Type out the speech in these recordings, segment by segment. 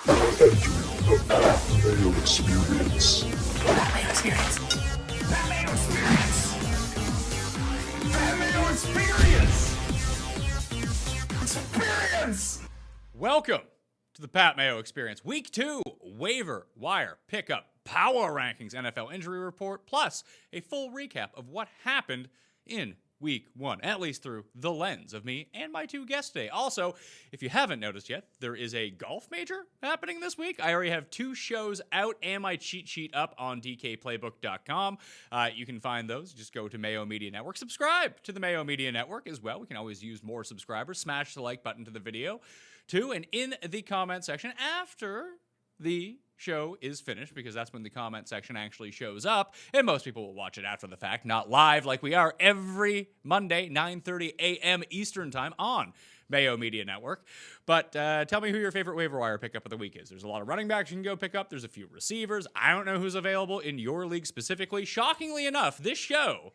The Mayo Experience. Mayo Experience. Mayo Experience. Mayo Experience. Experience. Welcome to the Pat Mayo Experience. Week 2, Waiver Wire Pickup Power Rankings NFL Injury Report, plus a full recap of what happened in Week 1, at least through the lens of me and my two guests today. Also, if you haven't noticed yet, there is a golf major happening this week. I already have 2 shows out and my cheat sheet up on dkplaybook.com. You can find those. Just go to Mayo Media Network. Subscribe to the Mayo Media Network as well. We can always use more subscribers. Smash the like button to the video, too. And in the comment section, after the show is finished, because that's when the comment section actually shows up, and most people will watch it after the fact, not live like we are every Monday, 9:30 a.m. Eastern Time on Mayo Media Network. But tell me who your favorite waiver wire pickup of the week is. There's a lot of running backs you can go pick up. There's a few receivers. I don't know who's available in your league specifically. Shockingly enough, this show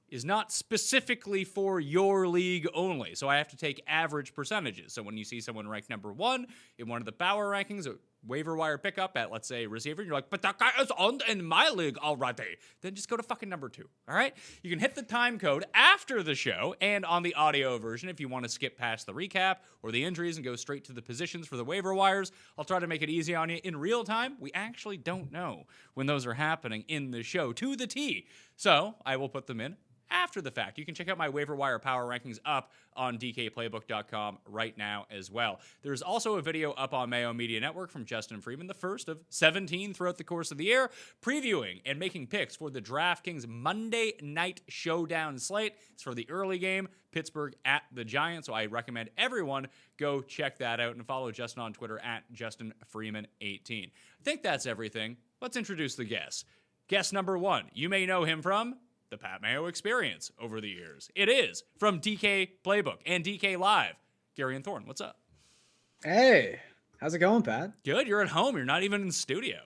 is not specifically for your league only. So I have to take average percentages. So when you see someone ranked number 1 in one of the power rankings, a waiver wire pickup at, let's say, receiver, and you're like, but that guy is on in my league already. Then just go to fucking number 2, all right? You can hit the time code after the show and on the audio version if you want to skip past the recap or the injuries and go straight to the positions for the waiver wires. I'll try to make it easy on you. In real time, we actually don't know when those are happening in the show to the T. So I will put them in after the fact. You can check out my waiver wire power rankings up on dkplaybook.com right now as well. There's also a video up on Mayo Media Network from Justin Freeman, the first of 17 throughout the course of the year, previewing and making picks for the DraftKings Monday Night Showdown slate. It's for the early game, Pittsburgh at the Giants, so I recommend everyone go check that out and follow Justin on Twitter at JustinFreeman18. I think that's everything. Let's introduce the guests. Guest number 1, you may know him from the Pat Mayo Experience over the years. It is from DK Playbook and DK Live. Garion Thorne, what's up? Hey, how's it going, Pat? Good. You're at home. You're not even in studio.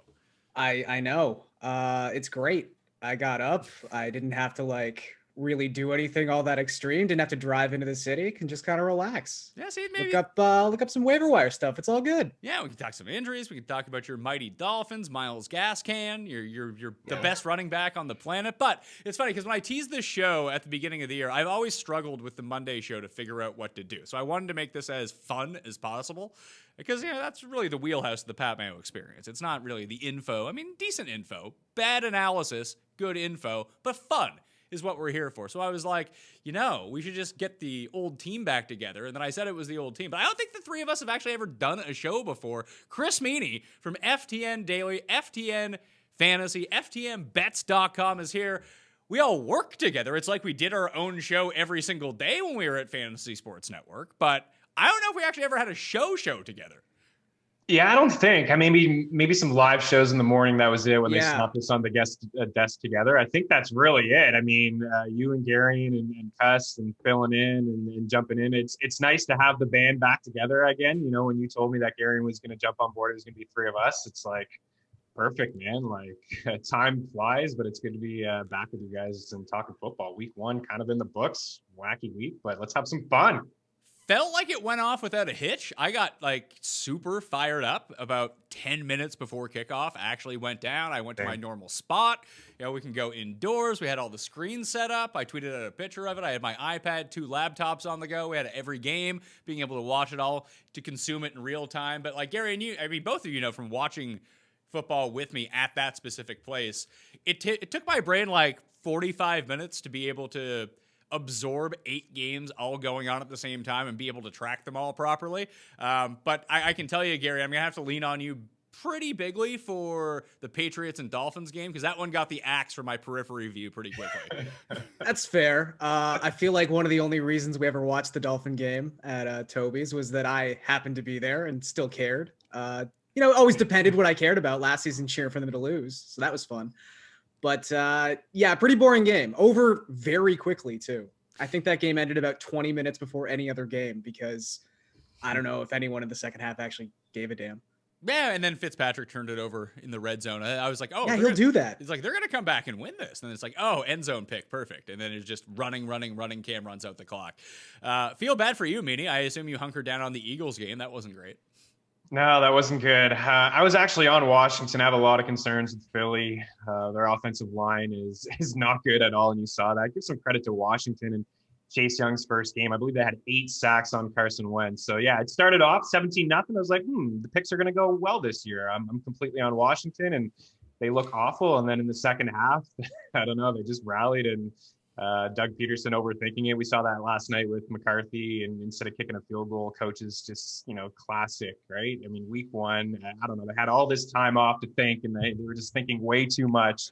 I know. It's great. I got up. I didn't have to really do anything all that extreme. Didn't have to drive into the city. Can just kind of relax. Yeah, see, maybe look up some waiver wire stuff. It's all good. Yeah, we can talk some injuries. We can talk about your mighty Dolphins, Miles Gaskin. You're the best running back on the planet. But it's funny because when I teased this show at the beginning of the year, I've always struggled with the Monday show to figure out what to do. So I wanted to make this as fun as possible because that's really the wheelhouse of the Pat Mayo Experience. It's not really the info. I mean, decent info, bad analysis, good info, but fun is what we're here for. So I was like, we should just get the old team back together. And then I said it was the old team. But I don't think the three of us have actually ever done a show before. Chris Meaney from FTN Daily, FTN Fantasy, FTNBets.com is here. We all work together. It's like we did our own show every single day when we were at Fantasy Sports Network. But I don't know if we actually ever had a show together. Yeah, I don't think. I mean, maybe some live shows in the morning. That was it when they slapped us on the desk together. I think that's really it. I mean, you and Garion and Cuss and filling in and jumping in. It's nice to have the band back together again. When you told me that Garion was going to jump on board, it was going to be 3 of us. It's like perfect, man. Time flies, but it's good to be back with you guys and talking football. Week 1 kind of in the books, wacky week, but let's have some fun. Felt like it went off without a hitch. I got super fired up about 10 minutes before kickoff. Actually went down. I went to my normal spot. We can go indoors. We had all the screens set up. I tweeted out a picture of it. I had my iPad, 2 laptops on the go. We had every game, being able to watch it all, to consume it in real time. But Gary and you, both of you know from watching football with me at that specific place, it took my brain 45 minutes to be able to absorb 8 games all going on at the same time and be able to track them all properly. But I can tell you, Gary, I'm going to have to lean on you pretty bigly for the Patriots and Dolphins game because that one got the axe from my periphery view pretty quickly. That's fair. I feel like one of the only reasons we ever watched the Dolphin game at Toby's was that I happened to be there and still cared. It always depended what I cared about. Last season, cheering for them to lose. So that was fun. But pretty boring game. Over very quickly, too. I think that game ended about 20 minutes before any other game because I don't know if anyone in the second half actually gave a damn. Yeah, and then Fitzpatrick turned it over in the red zone. I was like, yeah, he'll do that. It's like, they're going to come back and win this. And then it's like, end zone pick, perfect. And then it's just running. Cam runs out the clock. Feel bad for you, Meaney. I assume you hunkered down on the Eagles game. That wasn't great. No, that wasn't good. I was actually on Washington. I have a lot of concerns with Philly. Their offensive line is not good at all, and you saw that. Give some credit to Washington and Chase Young's first game. I believe they had 8 sacks on Carson Wentz. So yeah, it started off 17-0. I was like, the picks are going to go well this year. I'm completely on Washington, and they look awful. And then in the second half, I don't know, they just rallied, and Doug Peterson overthinking it. We saw that last night with McCarthy, and instead of kicking a field goal, coaches just, classic, right? I mean, week one, I don't know, they had all this time off to think, and they were just thinking way too much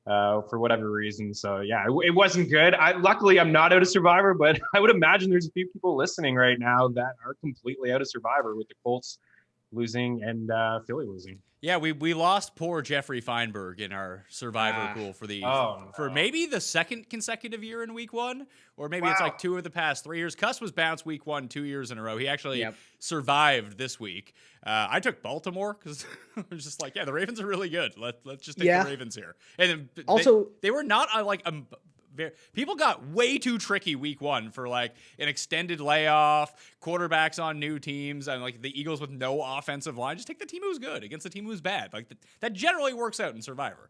for whatever reason. So yeah, it wasn't good. Luckily, I'm not out of Survivor, but I would imagine there's a few people listening right now that are completely out of Survivor with the Colts losing and Philly losing. Yeah, we lost poor Jeffrey Feinberg in our Survivor pool for maybe the second consecutive year in week one, or maybe it's like 2 of the past 3 years. Cuss was bounced week 1 2 years in a row. He actually survived this week. I took Baltimore because I was just like, the Ravens are really good. Let's just take the Ravens here. And also, they were not people got way too tricky week 1 for like an extended layoff, quarterbacks on new teams, and like the Eagles with no offensive line. Just take the team who's good against the team who's bad. Like that generally works out in Survivor.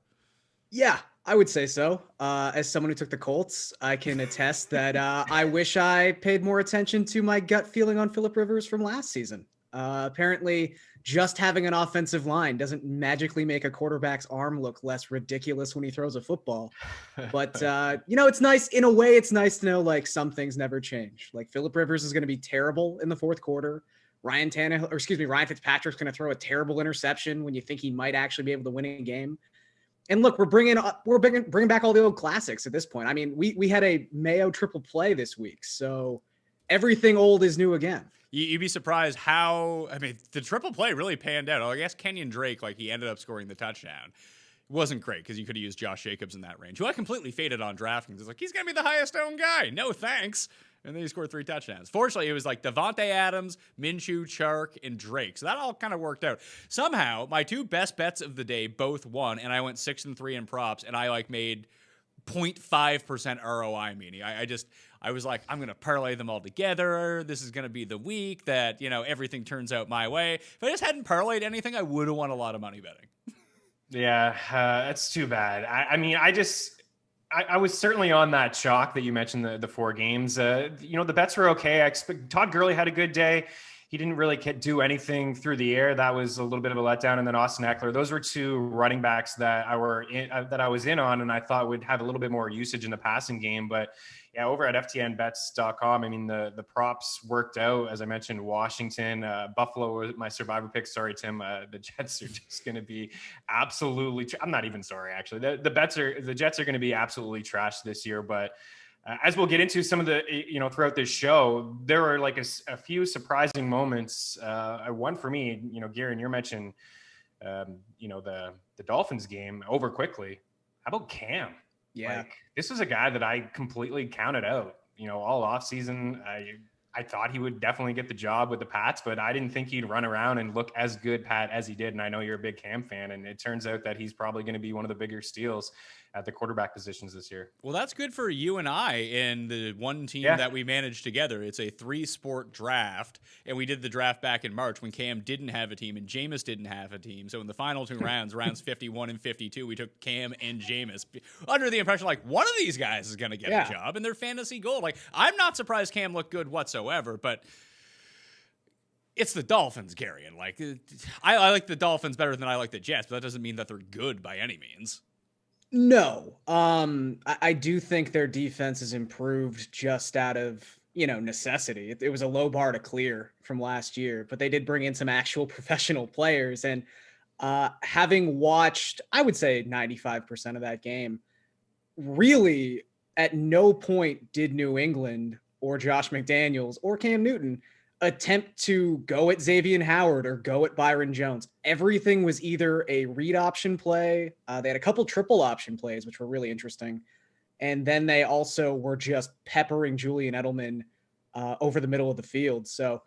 Yeah, I would say so. As someone who took the Colts, I can attest that I wish I paid more attention to my gut feeling on Phillip Rivers from last season. Apparently, just having an offensive line doesn't magically make a quarterback's arm look less ridiculous when he throws a football. But, it's nice. In a way, it's nice to know, like, some things never change. Like, Phillip Rivers is going to be terrible in the fourth quarter. Ryan Fitzpatrick's going to throw a terrible interception when you think he might actually be able to win a game. And look, we're bringing back all the old classics at this point. I mean, we had a Mayo triple play this week, so everything old is new again. You'd be surprised the triple play really panned out. I guess Kenyon Drake, he ended up scoring the touchdown. It wasn't great because you could have used Josh Jacobs in that range, who I completely faded on DraftKings. It's like, he's going to be the highest owned guy. No thanks. And then he scored 3 touchdowns. Fortunately, it was like Devontae Adams, Minshew, Chark, and Drake. So that all kind of worked out. Somehow, my 2 best bets of the day both won, and I went 6-3 in props, and I made 0.5% ROI, Meaney. I was like, I'm going to parlay them all together. This is going to be the week that, everything turns out my way. If I just hadn't parlayed anything, I would have won a lot of money betting. Yeah, that's too bad. I was certainly on that chalk that you mentioned, the 4 games. The bets were okay. I expect Todd Gurley had a good day. He didn't really do anything through the air. That was a little bit of a letdown. And then Austin Eckler. Those were 2 running backs that I was in on, and I thought would have a little bit more usage in the passing game. But yeah, over at ftnbets.com, I mean, the props worked out. As I mentioned, Washington, Buffalo was my Survivor pick. Sorry, Tim. The Jets are just going to be absolutely. I'm not even sorry, actually. The Jets are going to be absolutely trash this year. But as we'll get into some of the, throughout this show, there were a few surprising moments. One for me, Garion, you mentioned, the Dolphins game over quickly. How about Cam? Yeah. This was a guy that I completely counted out, all off season. I thought he would definitely get the job with the Pats, but I didn't think he'd run around and look as good, Pat, as he did. And I know you're a big Cam fan, and it turns out that he's probably going to be one of the bigger steals at the quarterback positions this year. Well, that's good for you and I in the one team that we managed together. It's a 3-sport draft, and we did the draft back in March when Cam didn't have a team and Jameis didn't have a team. So in the final 2 rounds, rounds 51 and 52, we took Cam and Jameis under the impression one of these guys is going to get a job, and they're fantasy gold. I'm not surprised Cam looked good whatsoever, but it's the Dolphins, Garion. I like the Dolphins better than I like the Jets, but that doesn't mean that they're good by any means. No. I do think their defense has improved just out of, necessity. It was a low bar to clear from last year, but they did bring in some actual professional players. And having watched, I would say 95% of that game, really at no point did New England or Josh McDaniels or Cam Newton attempt to go at Xavier Howard or go at Byron Jones. Everything was either a read option play. They had a couple triple option plays, which were really interesting. And then they also were just peppering Julian Edelman over the middle of the field. So,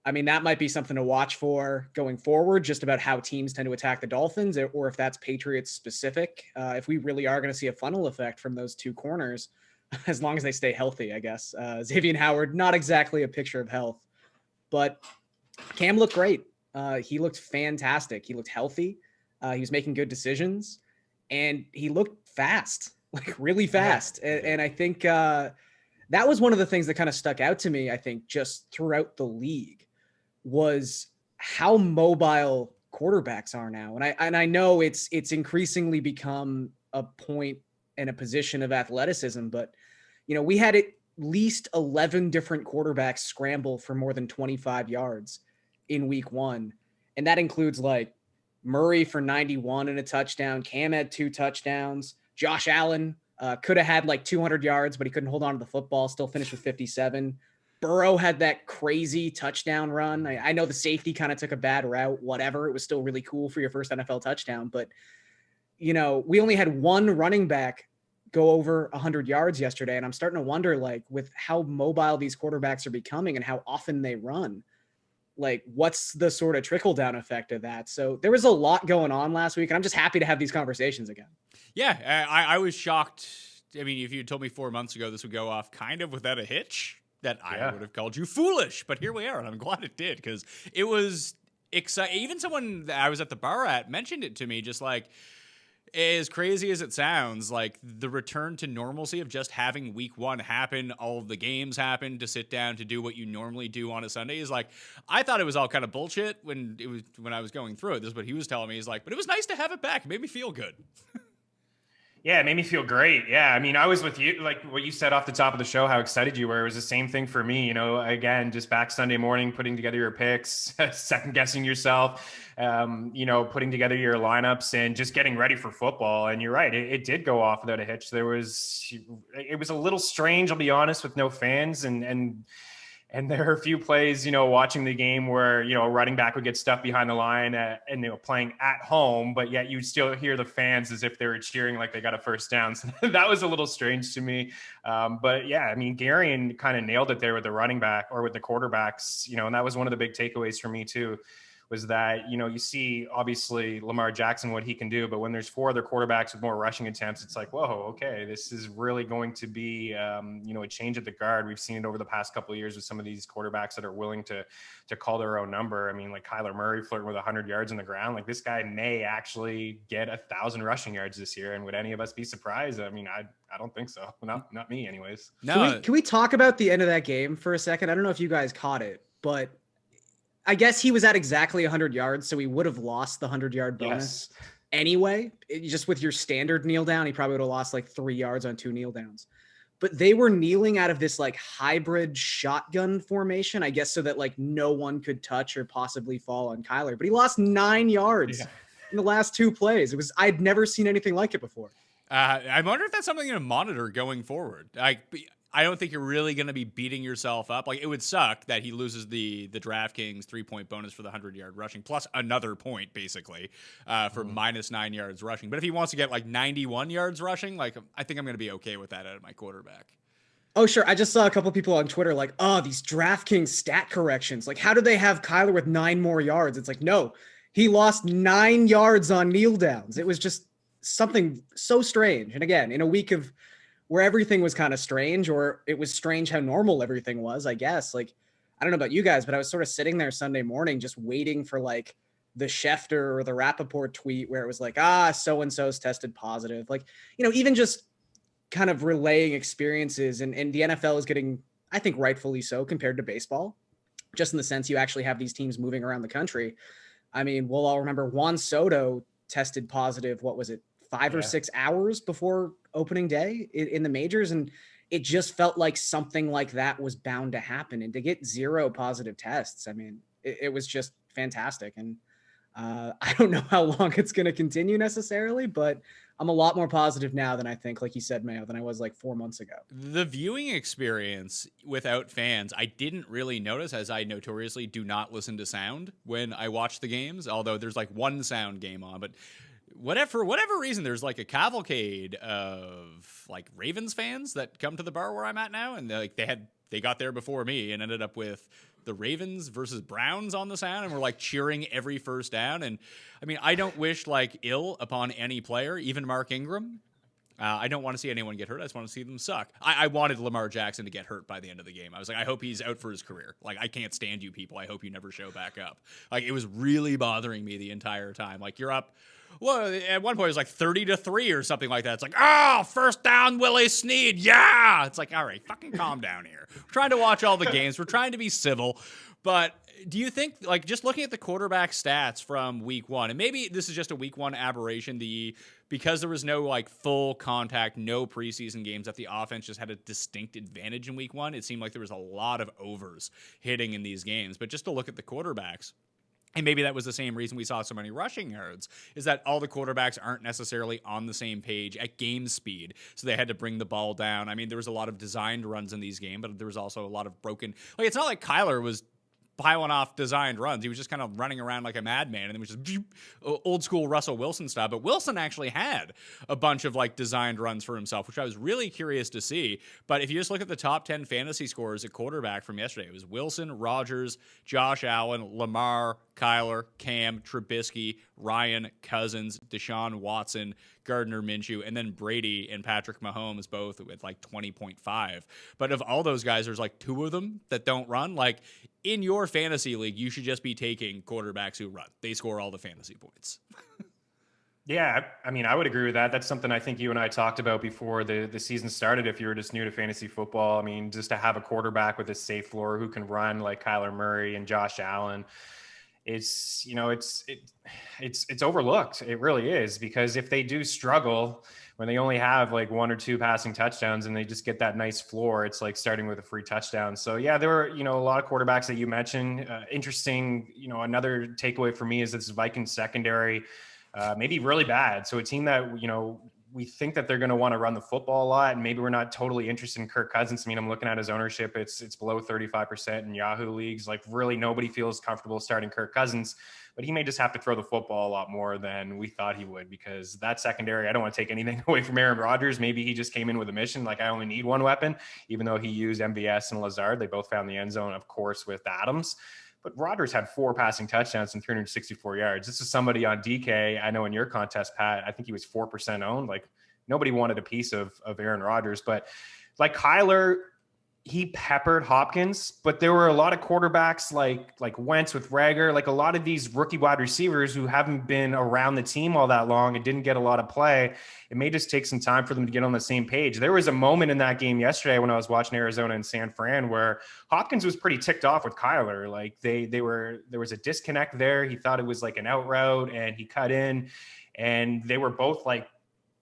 I mean, that might be something to watch for going forward, just about how teams tend to attack the Dolphins, or if that's Patriots specific. If we really are going to see a funnel effect from those 2 corners, as long as they stay healthy, I guess. Xavier Howard, not exactly a picture of health. But Cam looked great. He looked fantastic. He looked healthy. He was making good decisions, and he looked fast, like really fast. And I think that was one of the things that kind of stuck out to me, I think, just throughout the league, was how mobile quarterbacks are now. And I know it's increasingly become a point and a position of athleticism, but we had at least 11 different quarterbacks scramble for more than 25 yards in week 1. And that includes like Murray for 91 and a touchdown. Cam had 2 touchdowns. Josh Allen could have had like 200 yards, but he couldn't hold on to the football, still finished with 57. Burrow had that crazy touchdown run. I know the safety kind of took a bad route, whatever. It was still really cool for your first NFL touchdown. But, we only had one running back go over 100 yards yesterday. And I'm starting to wonder, like, with how mobile these quarterbacks are becoming and how often they run, like, what's the sort of trickle-down effect of that? So there was a lot going on last week, and I'm just happy to have these conversations again. Yeah, I was shocked. I mean, if you told me 4 months ago this would go off kind of without a hitch, that I would have called you foolish. But here we are, and I'm glad it did, because it was exciting. Even someone that I was at the bar at mentioned it to me, just like, as crazy as it sounds, like the return to normalcy of just having week 1 happen, all of the games happen, to sit down to do what you normally do on a Sunday is like, I thought it was all kind of bullshit when I was going through it. This is what he was telling me. He's like, but it was nice to have it back. It made me feel good. Yeah, it made me feel great. Yeah, I mean, I was with you, like what you said off the top of the show, how excited you were. It was the same thing for me, again, just back Sunday morning, putting together your picks, second guessing yourself, putting together your lineups and just getting ready for football. And you're right, it did go off without a hitch. It was a little strange, I'll be honest, with no fans. And there are a few plays, watching the game where, a running back would get stuffed behind the line and playing at home, but yet you'd still hear the fans as if they were cheering like they got a first down. So that was a little strange to me. But yeah, I mean, Garion kind of nailed it there with the running back or with the quarterbacks, and that was one of the big takeaways for me too, was that, you see obviously Lamar Jackson, what he can do, but when there's 4 other quarterbacks with more rushing attempts, it's like, whoa, okay, this is really going to be, a change at the guard. We've seen it over the past couple of years with some of these quarterbacks that are willing to call their own number. I mean, like Kyler Murray flirting with 100 yards on the ground. Like, this guy may actually get 1,000 rushing yards this year. And would any of us be surprised? I mean, I don't think so. Not me anyways. No. Can we talk about the end of that game for a second? I don't know if you guys caught it, but I guess he was at exactly 100 yards, so he would have lost the 100-yard bonus anyway. Just with your standard kneel down, he probably would have lost like 3 yards on 2 kneel downs. But they were kneeling out of this like hybrid shotgun formation, I guess, so that like no one could touch or possibly fall on Kyler. But he lost 9 yards in the last 2 plays. I'd never seen anything like it before. I wonder if that's something to monitor going forward. I don't think you're really going to be beating yourself up. Like, it would suck that he loses the DraftKings 3-point bonus for the 100-yard rushing, plus another point, basically, for minus 9 yards rushing. But if he wants to get, like, 91 yards rushing, like, I think I'm going to be okay with that out of my quarterback. Oh, sure. I just saw a couple people on Twitter like, oh, these DraftKings stat corrections. Like, how do they have Kyler with 9 more yards? It's like, no, he lost 9 yards on kneel downs. It was just something so strange. And again, in a week of where everything was kind of strange, or it was strange how normal everything was, I guess. Like, I don't know about you guys, but I was sort of sitting there Sunday morning just waiting for like the Schefter or the Rappaport tweet where it was like, so-and-so's tested positive. Like, even just kind of relaying experiences, and the NFL is getting, I think rightfully so, compared to baseball, just in the sense you actually have these teams moving around the country. I mean, we'll all remember Juan Soto tested positive, what was it, 5 or 6 hours before opening day in the majors. And it just felt like something like that was bound to happen. And to get 0 positive tests, I mean, it was just fantastic. And I don't know how long it's going to continue necessarily, but I'm a lot more positive now than I think, like you said, Mayo, than I was like 4 months ago. The viewing experience without fans, I didn't really notice, as I notoriously do not listen to sound when I watch the games, although there's like one sound game on, but for whatever reason, there's like a cavalcade of like Ravens fans that come to the bar where I'm at now, and they got there before me and ended up with the Ravens versus Browns on the sound, and we're like cheering every first down. And I mean, I don't wish like ill upon any player, even Mark Ingram. I don't want to see anyone get hurt. I just want to see them suck. I wanted Lamar Jackson to get hurt by the end of the game. I was like, I hope he's out for his career. Like, I can't stand you people. I hope you never show back up. Like, it was really bothering me the entire time. Like, you're up. Well, at one point, it was like 30-3 or something like that. It's like, oh, first down, Willie Snead. Yeah. It's like, all right, fucking calm down here. We're trying to watch all the games. We're trying to be civil. But do you think, like, just looking at the quarterback stats from week one, and maybe this is just a week one aberration, because there was no, like, full contact, no preseason games, that the offense just had a distinct advantage in week one. It seemed like there was a lot of overs hitting in these games. But just to look at the quarterbacks, and maybe that was the same reason we saw so many rushing yards, is that all the quarterbacks aren't necessarily on the same page at game speed, so they had to bring the ball down. I mean, there was a lot of designed runs in these games, but there was also a lot of broken. Like, it's not like Kyler was piling off designed runs. He was just kind of running around like a madman, and it was just old school Russell Wilson style. But Wilson actually had a bunch of like designed runs for himself, which I was really curious to see. But if you just look at the top 10 fantasy scores at quarterback from yesterday, it was Wilson, Rodgers, Josh Allen, Lamar, Kyler, Cam, Trubisky, Ryan, Cousins, Deshaun Watson, Gardner Minshew, and then Brady and Patrick Mahomes both with like 20.5. But of all those guys, there's like two of them that don't run. Like, in your fantasy league, you should just be taking quarterbacks who run. They score all the fantasy points. Yeah, I mean, I would agree with that. That's something I think you and I talked about before the season started. If you were just new to fantasy football, I mean, just to have a quarterback with a safe floor who can run like Kyler Murray and Josh Allen, it's overlooked. It really is, because if they do struggle when they only have like one or two passing touchdowns and they just get that nice floor, it's like starting with a free touchdown. So yeah, there were, a lot of quarterbacks that you mentioned. Interesting, another takeaway for me is this Vikings secondary, maybe really bad. So a team that, we think that they're going to want to run the football a lot, and maybe we're not totally interested in Kirk Cousins. I mean, I'm looking at his ownership. It's below 35% in Yahoo leagues. Like, really nobody feels comfortable starting Kirk Cousins, but he may just have to throw the football a lot more than we thought he would, because that secondary, I don't want to take anything away from Aaron Rodgers. Maybe he just came in with a mission. Like, I only need one weapon, even though he used MVS and Lazard. They both found the end zone, of course, with Adams. But Rodgers had 4 passing touchdowns and 364 yards. This is somebody on DK. I know in your contest, Pat, I think he was 4% owned. Like, nobody wanted a piece of Aaron Rodgers. But like Kyler, he peppered Hopkins, but there were a lot of quarterbacks like Wentz with Rager, like a lot of these rookie wide receivers who haven't been around the team all that long and didn't get a lot of play. It may just take some time for them to get on the same page. There was a moment in that game yesterday when I was watching Arizona and San Fran where Hopkins was pretty ticked off with Kyler. Like there was a disconnect there. He thought it was like an out route and he cut in, and they were both like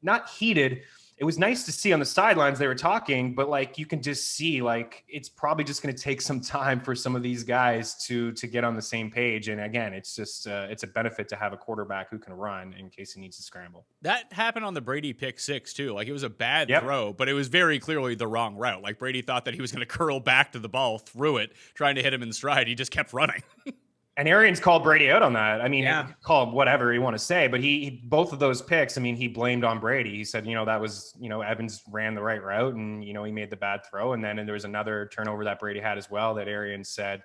not heated. It was nice to see on the sidelines they were talking, but like you can just see like it's probably just going to take some time for some of these guys to get on the same page. And again, it's just it's a benefit to have a quarterback who can run in case he needs to scramble. That happened on the Brady pick 6 too. Like, it was a bad throw, but it was very clearly the wrong route. Like, Brady thought that he was going to curl back to the ball, threw it, trying to hit him in stride. He just kept running. And Arians called Brady out on that. I mean, he called whatever you want to say, but he both of those picks, I mean, he blamed on Brady. He said, that was, Evans ran the right route and, he made the bad throw. And then there was another turnover that Brady had as well that Arians said,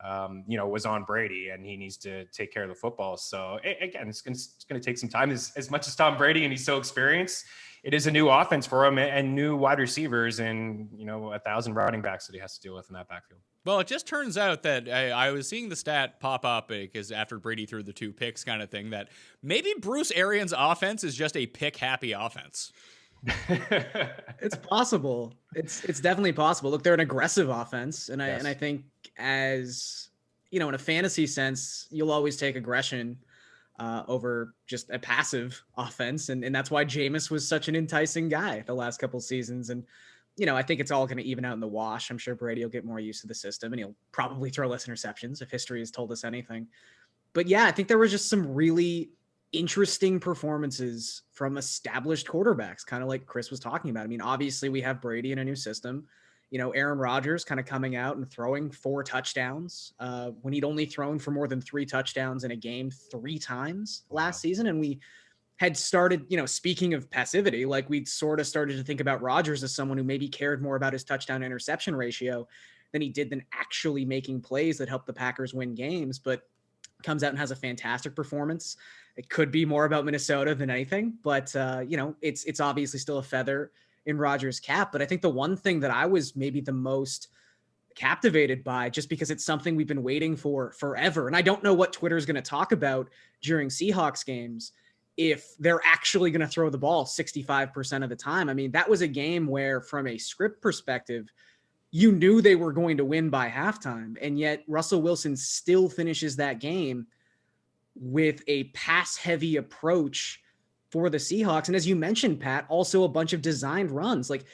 was on Brady, and he needs to take care of the football. So again, it's going to take some time. As much as Tom Brady, and he's so experienced, it is a new offense for him and new wide receivers and, 1,000 running backs that he has to deal with in that backfield. Well, it just turns out that I was seeing the stat pop up because after Brady threw the 2 picks kind of thing, that maybe Bruce Arians' offense is just a pick-happy offense. It's possible. It's definitely possible. Look, they're an aggressive offense, and I think as in a fantasy sense, you'll always take aggression over just a passive offense, and that's why Jameis was such an enticing guy the last couple seasons. And I think it's all going to even out in the wash. I'm sure Brady will get more used to the system, and he'll probably throw less interceptions if history has told us anything. But yeah, I think there was just some really interesting performances from established quarterbacks, kind of like Chris was talking about. I mean, obviously we have Brady in a new system. Aaron Rodgers kind of coming out and throwing 4 touchdowns when he'd only thrown for more than 3 touchdowns in a game 3 times last season. And we had started, speaking of passivity, like we'd sort of started to think about Rodgers as someone who maybe cared more about his touchdown interception ratio than he did than actually making plays that helped the Packers win games, but comes out and has a fantastic performance It could be more about Minnesota than anything, but it's obviously still a feather in Rodgers' cap. But I think the one thing that I was maybe the most captivated by, just because it's something we've been waiting for forever, and I don't know what Twitter is going to talk about during Seahawks games, if they're actually going to throw the ball 65% of the time. I mean, that was a game where, from a script perspective, you knew they were going to win by halftime, and yet Russell Wilson still finishes that game with a pass-heavy approach for the Seahawks. And as you mentioned, Pat, also a bunch of designed runs. Like,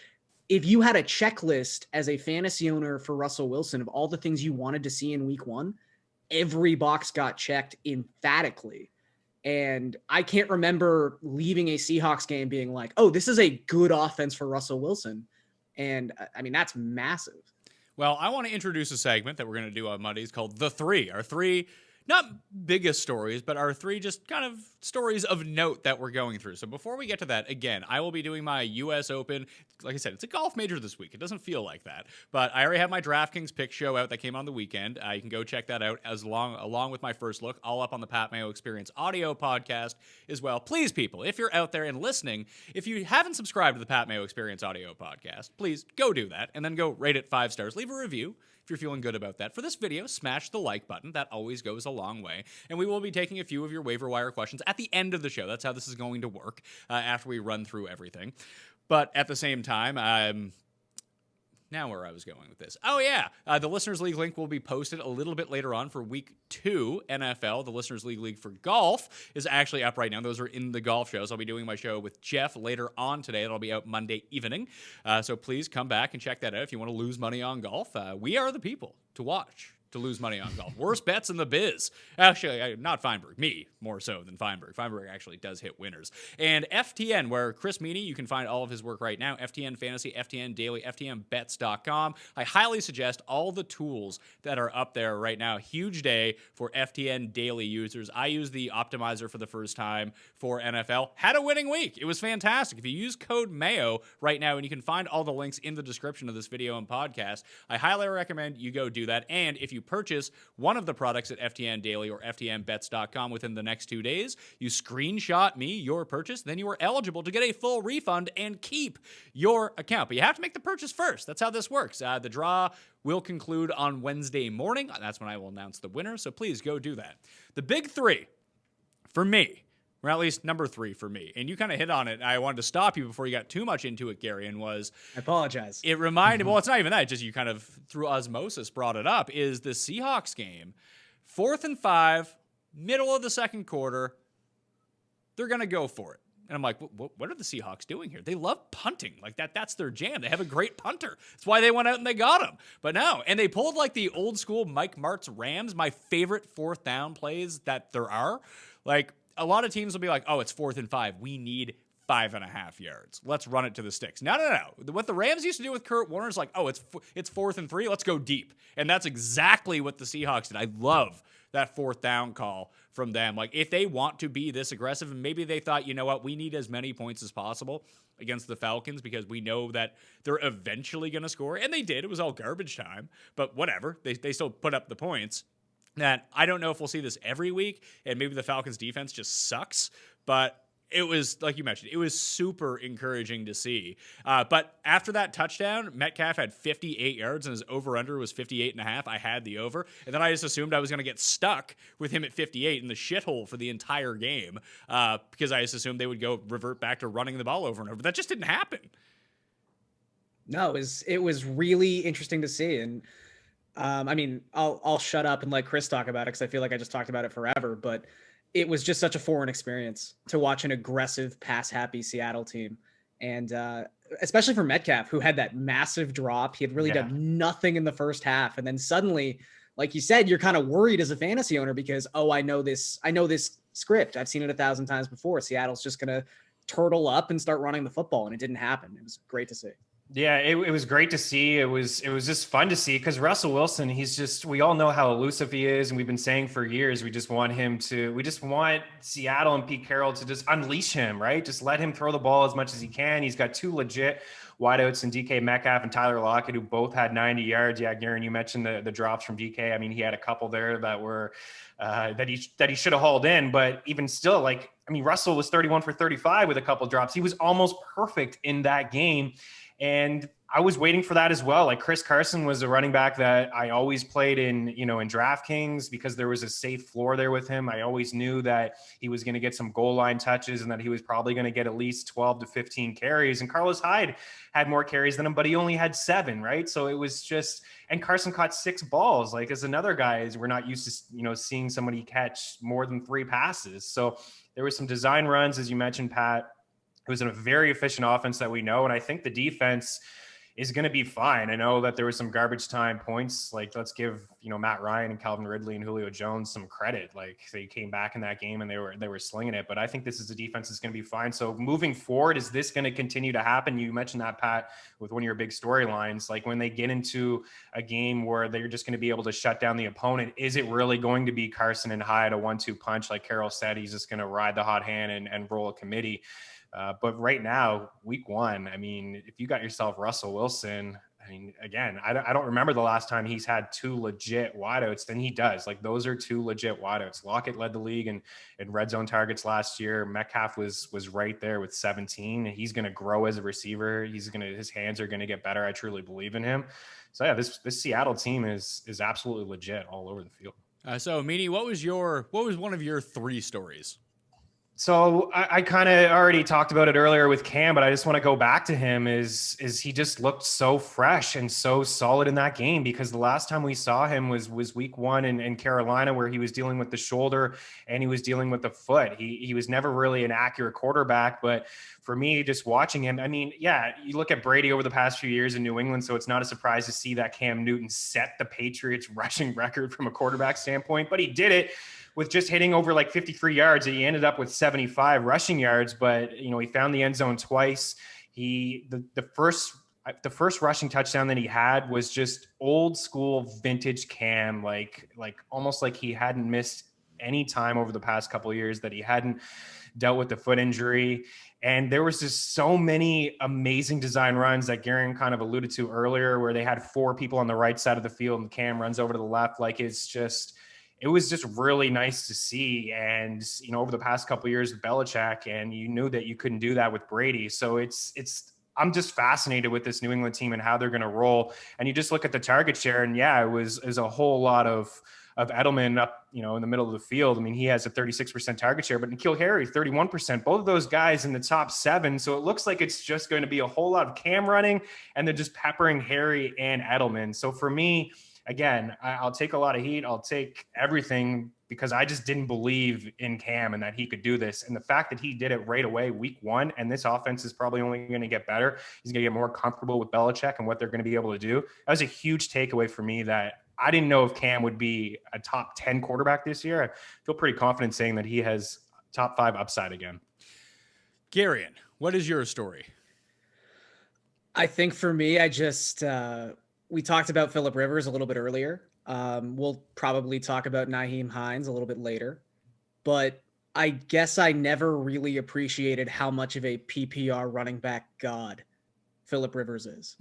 if you had a checklist as a fantasy owner for Russell Wilson of all the things you wanted to see in week 1, every box got checked emphatically. And I can't remember leaving a Seahawks game being like, oh, this is a good offense for Russell Wilson. And I mean, that's massive. Well, I want to introduce a segment that we're going to do on Mondays called The Three. Our three, not biggest stories, but our three just kind of stories of note that we're going through. So before we get to that, again, I will be doing my U.S. Open. Like I said, it's a golf major this week. It doesn't feel like that. But I already have my DraftKings pick show out that came on the weekend. You can go check that out along with my first look, all up on the Pat Mayo Experience audio podcast as well. Please, people, if you're out there and listening, if you haven't subscribed to the Pat Mayo Experience audio podcast, please go do that and then go rate it 5 stars. Leave a review if you're feeling good about that. For this video, smash the like button. That always goes a long way. And we will be taking a few of your waiver wire questions at the end of the show. That's how this is going to work after we run through everything. But at the same time, now where I was going with this. Oh, yeah. The Listeners League link will be posted a little bit later on for Week 2 NFL. The Listeners League for golf is actually up right now. Those are in the golf shows. I'll be doing my show with Jeff later on today. That'll be out Monday evening. So please come back and check that out if you want to lose money on golf. We are the people to watch to lose money on golf. Worst bets in the biz. Actually, not Feinberg. Me, more so than Feinberg. Feinberg actually does hit winners. And FTN, where Chris Meaney, you can find all of his work right now. FTN Fantasy, FTN Daily, FTNBets.com. I highly suggest all the tools that are up there right now. Huge day for FTN Daily users. I used the optimizer for the first time for NFL. Had a winning week. It was fantastic. If you use code Mayo right now, and you can find all the links in the description of this video and podcast, I highly recommend you go do that. And if you purchase one of the products at FTN Daily or FTNBets.com within the next 2 days, you screenshot me your purchase, then you are eligible to get a full refund and keep your account. But you have to make the purchase first. That's how this works. The draw will conclude on Wednesday morning. That's when I will announce the winner, so please go do that. The big three for me, or at least number 3 for me, and you kind of hit on it. I wanted to stop you before you got too much into it, Garion, was... I apologize. It reminded... Well, it's not even that. Just you kind of, through osmosis, brought it up, is the Seahawks game. 4th and 5, middle of the second quarter. They're going to go for it. And I'm like, what are the Seahawks doing here? They love punting. Like, that's their jam. They have a great punter. That's why they went out and they got him. But no. And they pulled, like, the old school Mike Martz Rams, my favorite 4th down plays that there are. Like... A lot of teams will be like, oh, it's 4th and 5. We need 5.5 yards. Let's run it to the sticks. No. What the Rams used to do with Kurt Warner is like, oh, it's 4th and 3. Let's go deep. And that's exactly what the Seahawks did. I love that 4th down call from them. Like, if they want to be this aggressive, and maybe they thought, you know what, we need as many points as possible against the Falcons because we know that they're eventually going to score. And they did. It was all garbage time. But whatever. They still put up the points. That I don't know if we'll see this every week, and maybe the Falcons defense just sucks, but it was, like you mentioned, it was super encouraging to see. But after that touchdown, Metcalf had 58 yards, and his over-under was 58.5. I had the over, and then I just assumed I was going to get stuck with him at 58 in the shithole for the entire game because I just assumed they would revert back to running the ball over and over. That just didn't happen. No, it was really interesting to see, and I mean, I'll shut up and let Chris talk about it because I feel like I just talked about it forever, but it was just such a foreign experience to watch an aggressive, pass-happy Seattle team. And especially for Metcalf, who had that massive drop. He had really done nothing in the first half. And then suddenly, like you said, you're kind of worried as a fantasy owner because, oh, I know this script. I've seen it 1,000 times before. Seattle's just going to turtle up and start running the football, and it didn't happen. It was great to see. Yeah, it was great to see. It was just fun to see because Russell Wilson, we all know how elusive he is, and we've been saying for years we just want Seattle and Pete Carroll to just unleash him, right? Just let him throw the ball as much as he can. He's got two legit wideouts in DK Metcalf and Tyler Lockett, who both had 90 yards. Yeah, Garion, you mentioned the drops from DK. I mean, he had a couple there that were that he should have hauled in, but even still, like, I mean, Russell was 31 for 35 with a couple drops. He was almost perfect in that game. And I was waiting for that as well. Like Chris Carson was a running back that I always played in DraftKings because there was a safe floor there with him. I always knew that he was going to get some goal line touches and that he was probably going to get at least 12 to 15 carries. And Carlos Hyde had more carries than him, but he only had 7, right? So it was just, and Carson caught 6 balls. Like as another guy, we're not used to, seeing somebody catch more than 3 passes. So there was some design runs, as you mentioned, Pat. It was a very efficient offense that we know. And I think the defense is going to be fine. I know that there was some garbage time points. Like let's give, Matt Ryan and Calvin Ridley and Julio Jones some credit. Like they came back in that game and they were slinging it, but I think this is a defense that's going to be fine. So moving forward, is this going to continue to happen? You mentioned that, Pat, with one of your big storylines, like when they get into a game where they're just going to be able to shut down the opponent, is it really going to be Carson and Hyde, a 1-2 punch? Like Carroll said, he's just going to ride the hot hand and roll a committee. But right now, week 1, I mean, if you got yourself Russell Wilson, I mean, again, I don't remember the last time he's had 2 legit wideouts. Then he does. Like those are 2 legit wideouts. Lockett led the league in red zone targets last year. Metcalf was right there with 17. He's going to grow as a receiver. His hands are going to get better. I truly believe in him. So yeah, this Seattle team is absolutely legit all over the field. So Meaney, what was one of your 3 stories? So I kind of already talked about it earlier with Cam, but I just want to go back to him is he just looked so fresh and so solid in that game, because the last time we saw him was week 1 in Carolina, where he was dealing with the shoulder and he was dealing with the foot. He was never really an accurate quarterback, but for me, just watching him, I mean, yeah, you look at Brady over the past few years in New England, so it's not a surprise to see that Cam Newton set the Patriots rushing record from a quarterback standpoint, but he did it with just hitting over like 53 yards. He ended up with 75 rushing yards, but he found the end zone twice. The first rushing touchdown that he had was just old school vintage Cam, like almost like he hadn't missed any time over the past couple of years, that he hadn't dealt with the foot injury. And there was just so many amazing design runs that Garion kind of alluded to earlier, where they had 4 people on the right side of the field and Cam runs over to the left. Like it was just really nice to see. And, over the past couple of years with Belichick, and you knew that you couldn't do that with Brady. So I'm just fascinated with this New England team and how they're going to roll. And you just look at the target share, and yeah, it was a whole lot of Edelman up, in the middle of the field. I mean, he has a 36% target share, but N'Keal Harry, 31%, both of those guys in the top 7. So it looks like it's just going to be a whole lot of Cam running, and they're just peppering Harry and Edelman. So for me, again, I'll take a lot of heat. I'll take everything, because I just didn't believe in Cam and that he could do this. And the fact that he did it right away, week 1, and this offense is probably only going to get better. He's going to get more comfortable with Belichick and what they're going to be able to do. That was a huge takeaway for me, that I didn't know if Cam would be a top 10 quarterback this year. I feel pretty confident saying that he has top 5 upside again. Garion, what is your story? I think for me, we talked about Phillip Rivers a little bit earlier. We'll probably talk about Nyheim Hines a little bit later, but I guess I never really appreciated how much of a PPR running back god Phillip Rivers is.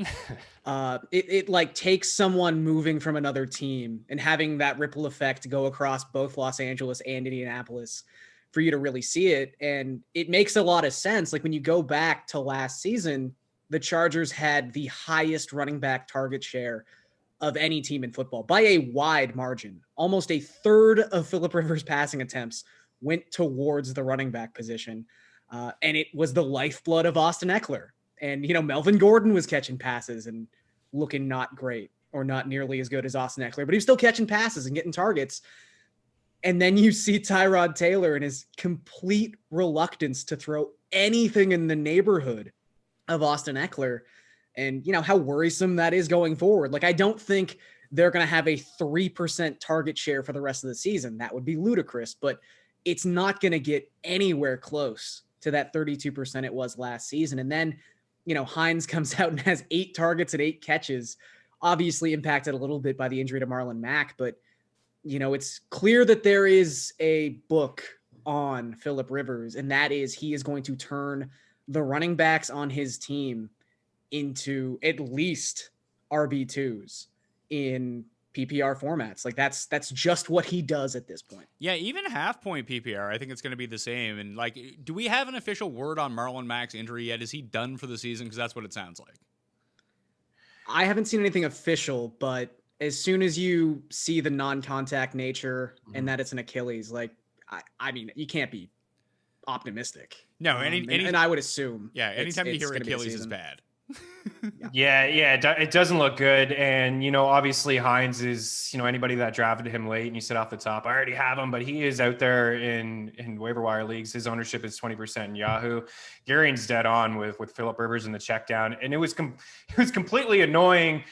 It like takes someone moving from another team and having that ripple effect go across both Los Angeles and Indianapolis for you to really see it. And it makes a lot of sense. Like when you go back to last season, the Chargers had the highest running back target share of any team in football by a wide margin. Almost a third of Phillip Rivers' passing attempts went towards the running back position. And it was the lifeblood of Austin Eckler. And, Melvin Gordon was catching passes and looking not great, or not nearly as good as Austin Eckler, but he was still catching passes and getting targets. And then you see Tyrod Taylor and his complete reluctance to throw anything in the neighborhood of Austin Eckler, and how worrisome that is going forward. Like, I don't think they're going to have a 3% target share for the rest of the season. That would be ludicrous, but it's not going to get anywhere close to that 32% it was last season. And then Hines comes out and has 8 targets and 8 catches, obviously impacted a little bit by the injury to Marlon Mack. But, it's clear that there is a book on Phillip Rivers, and that is he is going to turn the running backs on his team into at least RB2s in PPR formats. Like that's just what he does at this point. Yeah, even half point PPR, I think it's going to be the same. And do we have an official word on Marlon Mack's injury yet? Is he done for the season? Because that's what it sounds like. I haven't seen anything official, but as soon as you see the non-contact nature and that it's an Achilles, I mean, you can't be optimistic. No, and I would assume. Yeah, anytime you hear Achilles is bad. Yeah, it doesn't look good. And, obviously Hines is, anybody that drafted him late and you said off the top, I already have him, but he is out there in waiver wire leagues. His ownership is 20% in Yahoo. Garion's dead on with Phillip Rivers in the check down. And it was completely annoying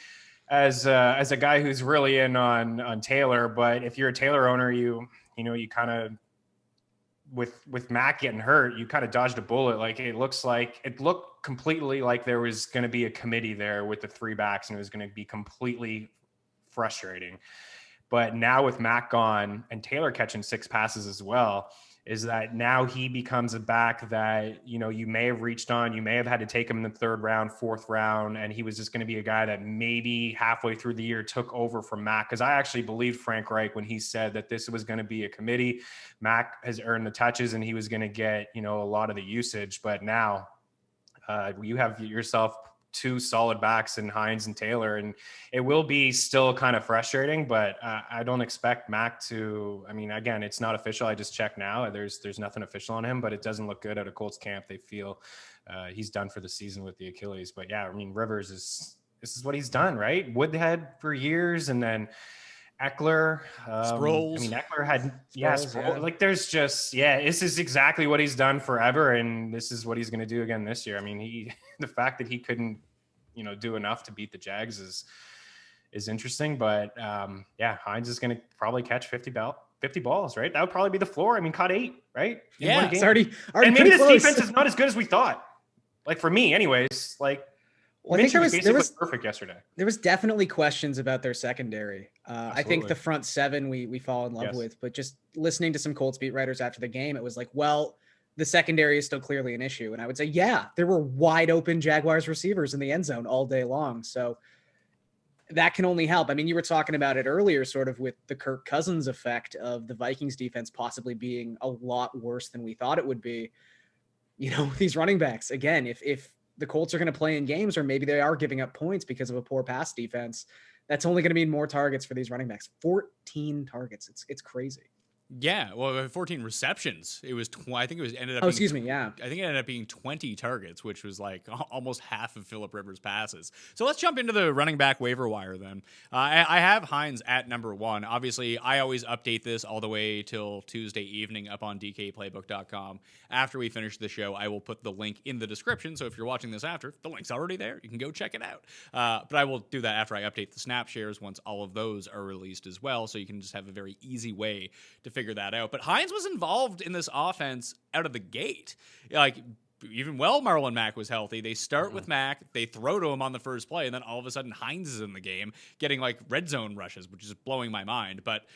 as a guy who's really in on Taylor. But if you're a Taylor owner, you kind of, with Mack getting hurt, you kind of dodged a bullet. It looked completely like there was going to be a committee there with the 3 backs, and it was going to be completely frustrating. But now with Mack gone and Taylor catching 6 passes as well, is that now he becomes a back that, you may have reached on, you may have had to take him in the 3rd round, 4th round. And he was just going to be a guy that maybe halfway through the year took over from Mack. Cause I actually believed Frank Reich when he said that this was going to be a committee. Mack has earned the touches and he was going to get, a lot of the usage, but now you have yourself 2 solid backs in Hines and Taylor, and it will be still kind of frustrating, but I don't expect Mack to, again, it's not official. I just checked now. There's nothing official on him, but it doesn't look good at a Colts camp. They feel he's done for the season with the Achilles, but yeah, Rivers this is what he's done, right? Woodhead for years. And then Eckler, Sproles. Eckler had, Sproles. There's just, this is exactly what he's done forever. And this is what he's going to do again this year. The fact that he couldn't, do enough to beat the Jags is interesting, but Hines is going to probably catch 50 balls, right? That would probably be the floor. Caught 8, right? Yeah, it's already and maybe this close. defense is not as good as we thought. For me anyways, I think there was perfect yesterday. There was definitely questions about their secondary. I think the front 7 we fall in love with, but just listening to some Colts beat writers after the game, it was the secondary is still clearly an issue. And I would say, there were wide open Jaguars receivers in the end zone all day long. So that can only help. You were talking about it earlier, sort of with the Kirk Cousins effect of the Vikings defense possibly being a lot worse than we thought it would be. These running backs, again, if the Colts are going to play in games, or maybe they are giving up points because of a poor pass defense, that's only going to mean more targets for these running backs. 14 targets. It's crazy. Yeah, well, 14 receptions. It was, I think it was ended up. I think it ended up being 20 targets, which was almost half of Phillip Rivers' passes. So let's jump into the running back waiver wire then. I have Hines at number 1. Obviously, I always update this all the way till Tuesday evening up on DKPlaybook.com. After we finish the show, I will put the link in the description. So if you're watching this after, the link's already there. You can go check it out. But I will do that after I update the snap shares once all of those are released as well. So you can just have a very easy way to figure that out. But Hines was involved in this offense out of the gate. Even Marlon Mack was healthy. They start with Mack, they throw to him on the first play, and then all of a sudden Hines is in the game, getting red zone rushes, which is blowing my mind. But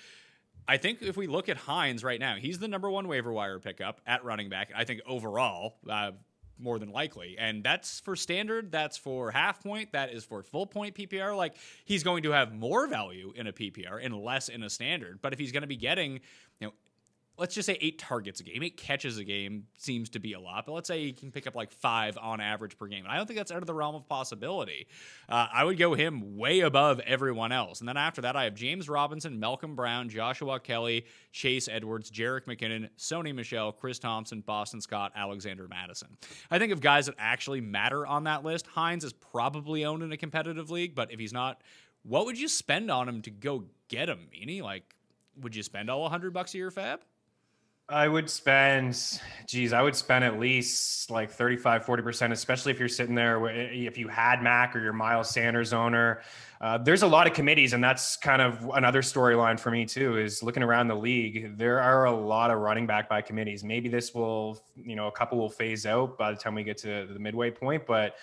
I think if we look at Hines right now, he's the number 1 waiver wire pickup at running back. I think overall, more than likely. And that's for standard, that's for half point, that is for full point PPR. He's going to have more value in a PPR and less in a standard. But if he's going to be getting, let's just say 8 targets a game, 8 catches a game seems to be a lot, but let's say he can pick up 5 on average per game. And I don't think that's out of the realm of possibility. I would go him way above everyone else. And then after that, I have James Robinson, Malcolm Brown, Joshua Kelly, Chase Edwards, Jerick McKinnon, Sony Michel, Chris Thompson, Boston Scott, Alexander Madison. I think of guys that actually matter on that list, Hines is probably owned in a competitive league, but if he's not, what would you spend on him to go get him, Meaney? Would you spend all $100 a year, Fab? I would spend at least 35, 40%, especially if you're sitting there, if you had Mack or your Miles Sanders owner. There's a lot of committees, and that's kind of another storyline for me too, is looking around the league. There are a lot of running back by committees. Maybe this will, a couple will phase out by the time we get to the midway point, but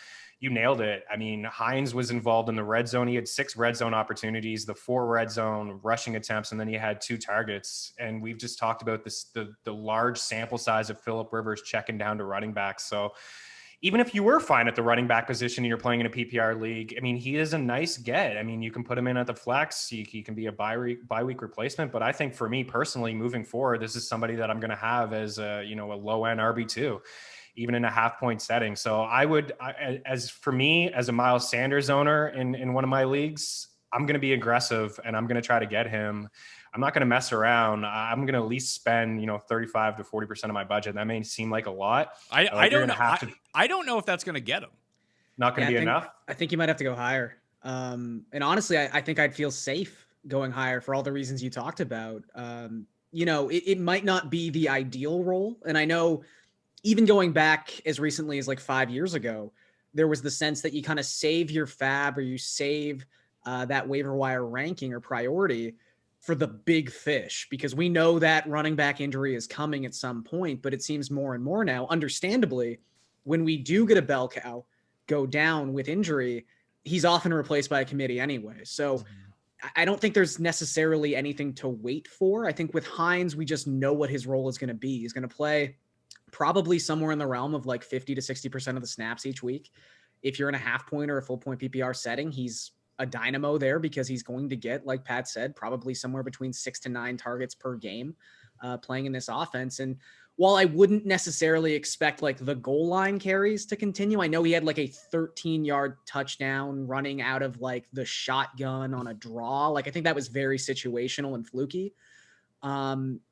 you nailed it. I mean, Hines was involved in the red zone. He had 6 red zone opportunities, the 4 red zone rushing attempts, and then he had 2 targets. And we've just talked about this, the large sample size of Phillip Rivers checking down to running back. So even if you were fine at the running back position and you're playing in a PPR league, I mean, he is a nice get. I mean, you can put him in at the flex. He can be a bye week replacement. But I think for me personally, moving forward, this is somebody that I'm going to have as a low end RB2, even in a half point setting. So as for me, as a Miles Sanders owner in one of my leagues, I'm going to be aggressive and I'm going to try to get him. I'm not going to mess around. I'm going to at least spend, 35 to 40% of my budget. That may seem like a lot. I don't know. I don't know if that's going to get him. Not going to be enough. I think you might have to go higher. And honestly, I think I'd feel safe going higher for all the reasons you talked about. It might not be the ideal role. And I know even going back as recently as like 5 years ago, there was the sense that you kind of save your fab or you save that waiver wire ranking or priority for the big fish, because we know that running back injury is coming at some point, but it seems more and more now, understandably, when we do get a bell cow go down with injury, he's often replaced by a committee anyway. So I don't think there's necessarily anything to wait for. I think with Hines, we just know what his role is going to be. He's going to play probably somewhere in the realm of like 50 to 60% of the snaps each week. If you're in a half point or a full point PPR setting, he's a dynamo there because he's going to get, like Pat said, probably somewhere between 6 to 9 targets per game playing in this offense. And while I wouldn't necessarily expect like the goal line carries to continue, I know he had like a 13-yard touchdown running out of like the shotgun on a draw. Like I think that was very situational and fluky.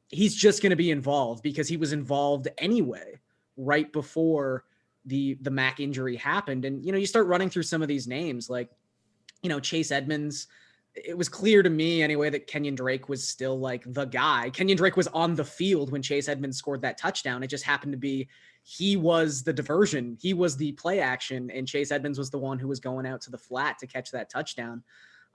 He's just going to be involved because he was involved anyway right before the Mac injury happened. And, you start running through some of these names like, Chase Edmonds. It was clear to me anyway that Kenyon Drake was still like the guy. Kenyon Drake was on the field when Chase Edmonds scored that touchdown. It just happened to be he was the diversion. He was the play action, and Chase Edmonds was the one who was going out to the flat to catch that touchdown.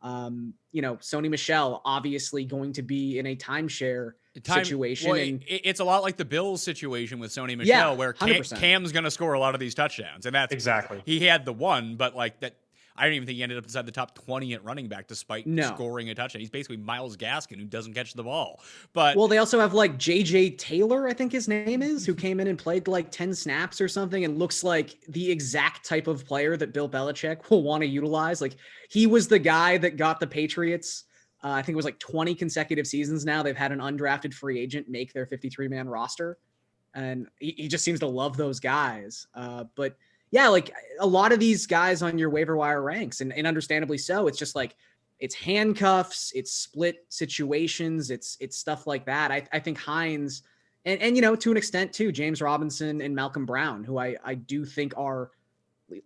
Sony Michel obviously going to be in a timeshare situation. Well, and it's a lot like the Bills situation with Sony Michel, where Cam's going to score a lot of these touchdowns. And that's exactly, he had the one, but like that, I don't even think he ended up inside the top 20 at running back despite scoring a touchdown. He's basically Myles Gaskin who doesn't catch the ball. But they also have like JJ Taylor, I think his name is, who came in and played like 10 snaps or something and looks like the exact type of player that Bill Belichick will want to utilize. Like he was the guy that got the Patriots. I think it was like 20 consecutive seasons now. They've had an undrafted free agent make their 53-man roster. And he just seems to love those guys. But yeah, like a lot of these guys on your waiver wire ranks, and understandably so, it's just like, it's handcuffs, it's split situations, it's stuff like that. I think Hines and to an extent too, James Robinson and Malcolm Brown, who I do think are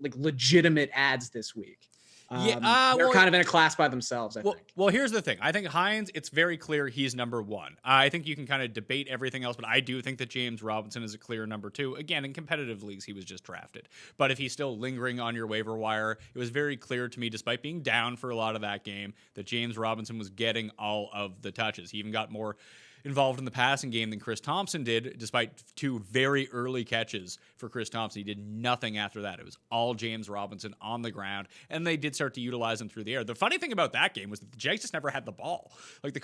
like legitimate ads this week. They're kind of in a class by themselves, I think. Well, here's the thing. I think Hines, it's very clear he's number one. I think you can kind of debate everything else, but I do think that James Robinson is a clear number two. Again, in competitive leagues, he was just drafted. But if he's still lingering on your waiver wire, it was very clear to me, despite being down for a lot of that game, that James Robinson was getting all of the touches. He even got more involved in the passing game than Chris Thompson did, despite 2 very early catches for Chris Thompson. He did nothing after that. It was all James Robinson on the ground, and they did start to utilize him through the air. The funny thing about that game was that the Jags just never had the ball. Like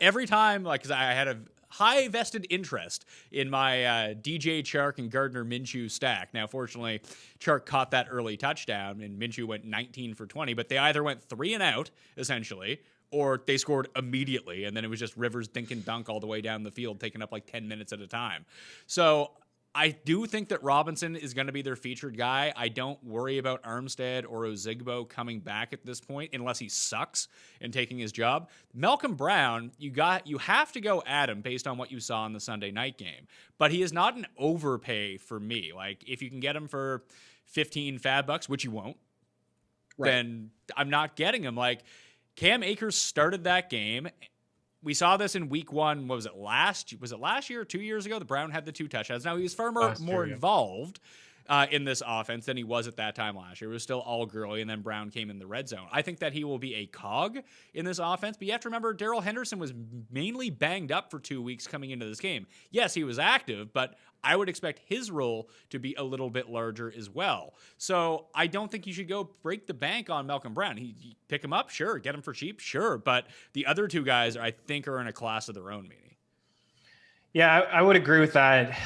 every time, like, because I had a high vested interest in my DJ Chark and Gardner Minshew stack. Now, fortunately, Chark caught that early touchdown, and Minshew went 19 for 20, but they either went 3 and out, essentially, or they scored immediately, and then it was just Rivers dink and dunk all the way down the field, taking up like 10 minutes at a time. So I do think that Robinson is going to be their featured guy. I don't worry about Armstead or Ozigbo coming back at this point unless he sucks and taking his job. Malcolm Brown, you have to go at him based on what you saw in the Sunday night game. But he is not an overpay for me. Like, if you can get him for 15 fab bucks, which you won't, then I'm not getting him. Like, Cam Akers started that game. We saw this in week 1. What was it, last year or 2 years ago? The Brown had the 2 touchdowns. Now, he was far more involved, in this offense than he was at that time last year. It was still all Gurley, and then Brown came in the red zone. I think that he will be a cog in this offense, but you have to remember Darrell Henderson was mainly banged up for 2 weeks coming into this game. Yes, he was active, but I would expect his role to be a little bit larger as well. So I don't think you should go break the bank on Malcolm Brown. You pick him up, sure. Get him for cheap, sure. But the other two guys, I think, are in a class of their own, Meaney. Yeah, I would agree with that.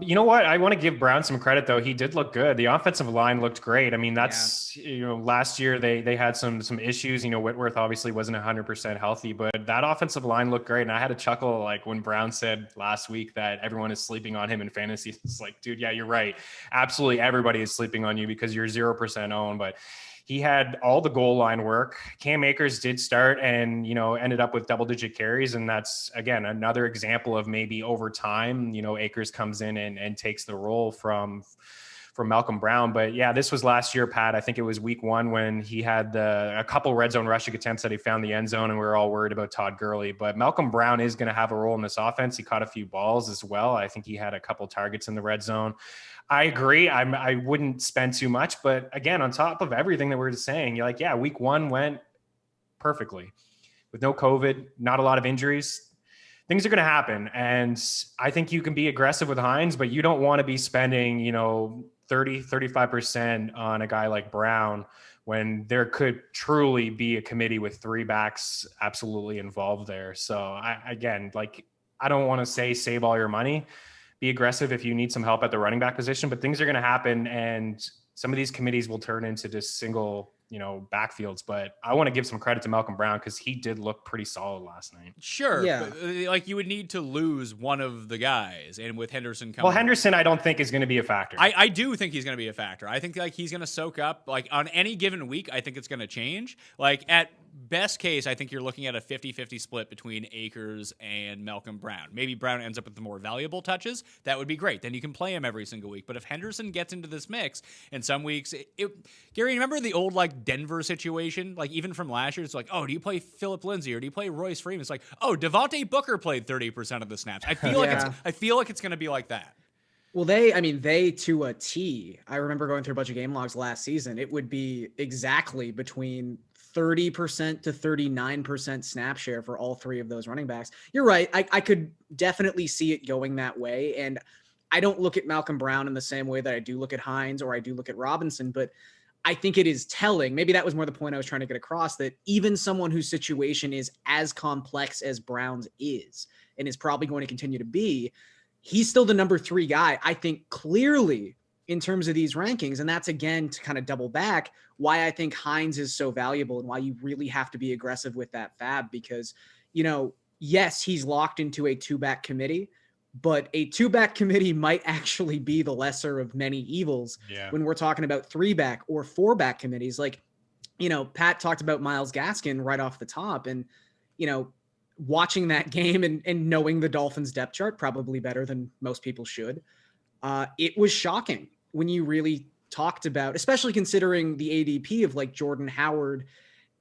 You know what? I want to give Brown some credit, though. He did look good. The offensive line looked great. I mean, that's, last year they had some issues. Whitworth obviously wasn't 100% healthy, but that offensive line looked great. And I had a chuckle like when Brown said last week that everyone is sleeping on him in fantasy. It's like, dude, yeah, you're right. Absolutely everybody is sleeping on you because you're 0% owned. But he had all the goal line work. Cam Akers did start and, ended up with double-digit carries. And that's, again, another example of maybe over time, Akers comes in and takes the role from Malcolm Brown. But yeah, this was last year, Pat. I think it was week 1 when he had a couple red zone rushing attempts that he found the end zone, and we were all worried about Todd Gurley. But Malcolm Brown is going to have a role in this offense. He caught a few balls as well. I think he had a couple targets in the red zone. I agree. I wouldn't spend too much, but again, on top of everything that we're just saying, you're like, yeah, week 1 went perfectly with no COVID, not a lot of injuries. Things are going to happen. And I think you can be aggressive with Hines, but you don't want to be spending, 35% on a guy like Brown when there could truly be a committee with 3 backs absolutely involved there. So I don't want to say save all your money. Be aggressive if you need some help at the running back position, but things are going to happen and some of these committees will turn into just single, backfields. But I want to give some credit to Malcolm Brown because he did look pretty solid last night. Sure. Yeah. But, you would need to lose one of the guys, and with Henderson coming. Well, Henderson, I don't think is going to be a factor. I do think he's going to be a factor. I think he's going to soak up on any given week. I think it's going to change. At best case, I think you're looking at a 50-50 split between Akers and Malcolm Brown. Maybe Brown ends up with the more valuable touches. That would be great. Then you can play him every single week. But if Henderson gets into this mix, and some weeks, Gary, remember the old Denver situation? Even from last year, it's like, oh, do you play Phillip Lindsay or do you play Royce Freeman? It's like, oh, Devontae Booker played 30% of the snaps. I feel like it's going to be like that. Well, they to a T. I remember going through a bunch of game logs last season. It would be exactly between 30% to 39% snap share for all 3 of those running backs. You're right. I could definitely see it going that way. And I don't look at Malcolm Brown in the same way that I do look at Hines or I do look at Robinson, but I think it is telling. Maybe that was more the point I was trying to get across, that even someone whose situation is as complex as Brown's is, and is probably going to continue to be, he's still the number 3 guy, I think, clearly in terms of these rankings. And that's, again, to kind of double back why I think Hines is so valuable and why you really have to be aggressive with that fab, because, yes, he's locked into a 2-back committee, but a 2-back committee might actually be the lesser of many evils when we're talking about 3-back or 4-back committees. Pat talked about Myles Gaskin right off the top, and, watching that game and knowing the Dolphins depth chart probably better than most people should. It was shocking when you really talked about, especially considering the ADP of Jordan Howard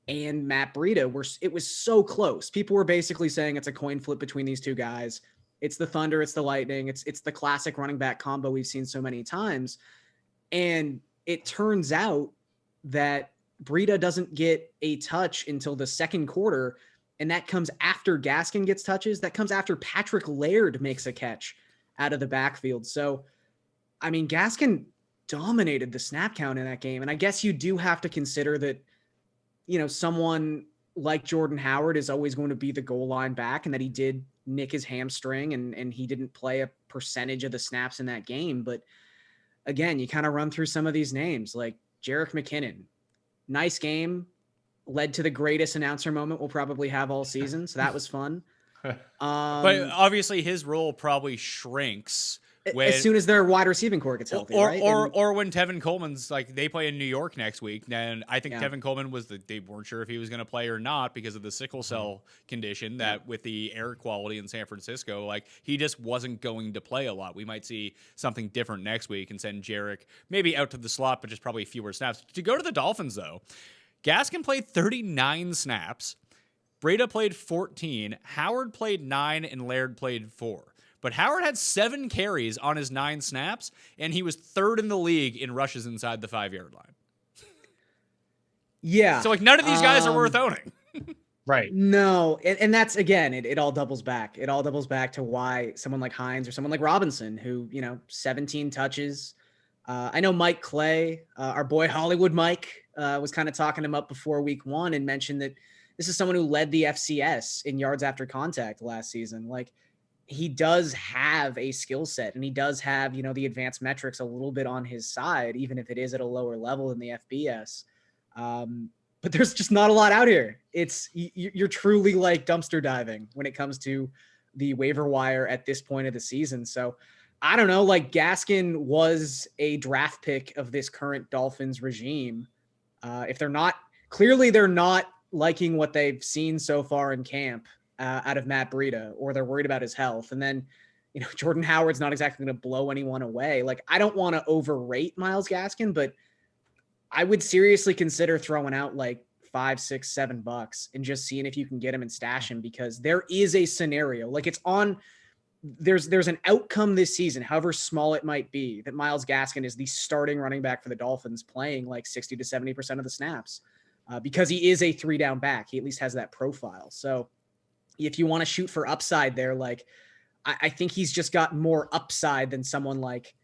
and Matt Breida, where it was so close. People were basically saying it's a coin flip between these 2 guys. It's the Thunder, it's the Lightning, it's the classic running back combo we've seen so many times. And it turns out that Breida doesn't get a touch until the second quarter, and that comes after Gaskin gets touches. That comes after Patrick Laird makes a catch out of the backfield. So, Gaskin dominated the snap count in that game. And I guess you do have to consider that, someone like Jordan Howard is always going to be the goal line back, and that he did nick his hamstring and he didn't play a percentage of the snaps in that game. But again, you kind of run through some of these names like Jerick McKinnon, nice game, led to the greatest announcer moment we'll probably have all season. So that was fun. But obviously his role probably shrinks as soon as their wide receiving core gets healthy, right? Or when Tevin Coleman's they play in New York next week, and I think Tevin Coleman they weren't sure if he was going to play or not because of the sickle cell condition that with the air quality in San Francisco, he just wasn't going to play a lot. We might see something different next week and send Jerick maybe out to the slot, but just probably fewer snaps. To go to the Dolphins though, Gaskin played 39 snaps, Breida played 14, Howard played 9, and Laird played 4. but Howard had 7 carries on his 9 snaps, and he was 3rd in the league in rushes inside the 5-yard line. Yeah. So, like, none of these guys are worth owning. Right. No. And that's, again, it all doubles back. It all doubles back to why someone like Hines or someone like Robinson, who, 17 touches. I know Mike Clay, our boy Hollywood Mike, was kind of talking him up before week 1 and mentioned that this is someone who led the FCS in yards after contact last season. Like, he does have a skill set, and he does have, the advanced metrics a little bit on his side, even if it is at a lower level than the FBS. But there's just not a lot out here. You're truly like dumpster diving when it comes to the waiver wire at this point of the season. So I don't know, like, Gaskin was a draft pick of this current Dolphins regime. If they're not liking what they've seen so far in camp out of Matt Breida, or they're worried about his health. And then, Jordan Howard's not exactly going to blow anyone away. Like, I don't want to overrate Myles Gaskin, but I would seriously consider throwing out like $5, $6, $7 and just seeing if you can get him and stash him, because there is a scenario, like, there's an outcome this season, however small it might be, that Myles Gaskin is the starting running back for the Dolphins, playing like 60 to 70% of the snaps. Because he is a 3-down back. He at least has that profile. So if you want to shoot for upside there, like, I think he's just got more upside than someone like,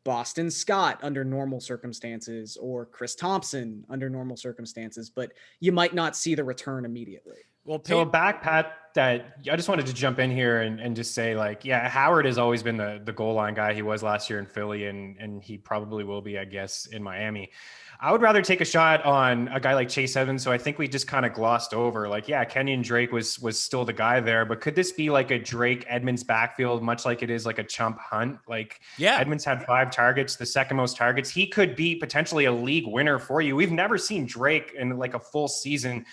Boston Scott under normal circumstances, or Chris Thompson under normal circumstances, but you might not see the return immediately. Well, so a back pat that I just wanted to jump in here and just say, like, yeah, Howard has always been the goal line guy. He was last year in Philly, and he probably will be, I guess, in Miami. I would rather take a shot on a guy like Chase Edmonds. So I think we just kind of glossed over, like, yeah, Kenyon Drake was still the guy there, but could this be like a Drake Edmonds backfield, much like it is like a Chump Hunt? Like, yeah, Edmonds had 5 targets, the second most targets. He could be potentially a league winner for you. We've never seen Drake in like a full season,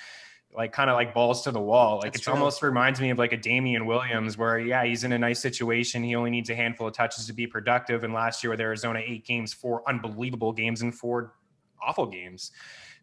like, kind of like balls to the wall. Like, it almost reminds me of like a Damian Williams, where, yeah, he's in a nice situation. He only needs a handful of touches to be productive. And last year with Arizona, 8 games, 4 unbelievable games and 4 awful games,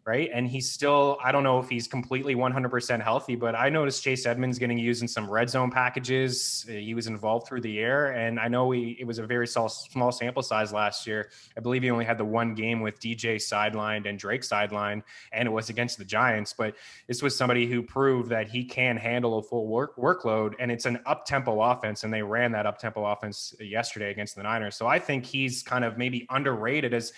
right? And he's still, I don't know if he's completely 100% healthy, but I noticed Chase Edmonds getting used in some red zone packages. He was involved through the air, and I know it was a very small sample size last year. I believe he only had the 1 game with DJ sidelined and Drake sidelined, and it was against the Giants, but this was somebody who proved that he can handle a full workload, and it's an up-tempo offense, and they ran that up-tempo offense yesterday against the Niners. So I think he's kind of maybe underrated, as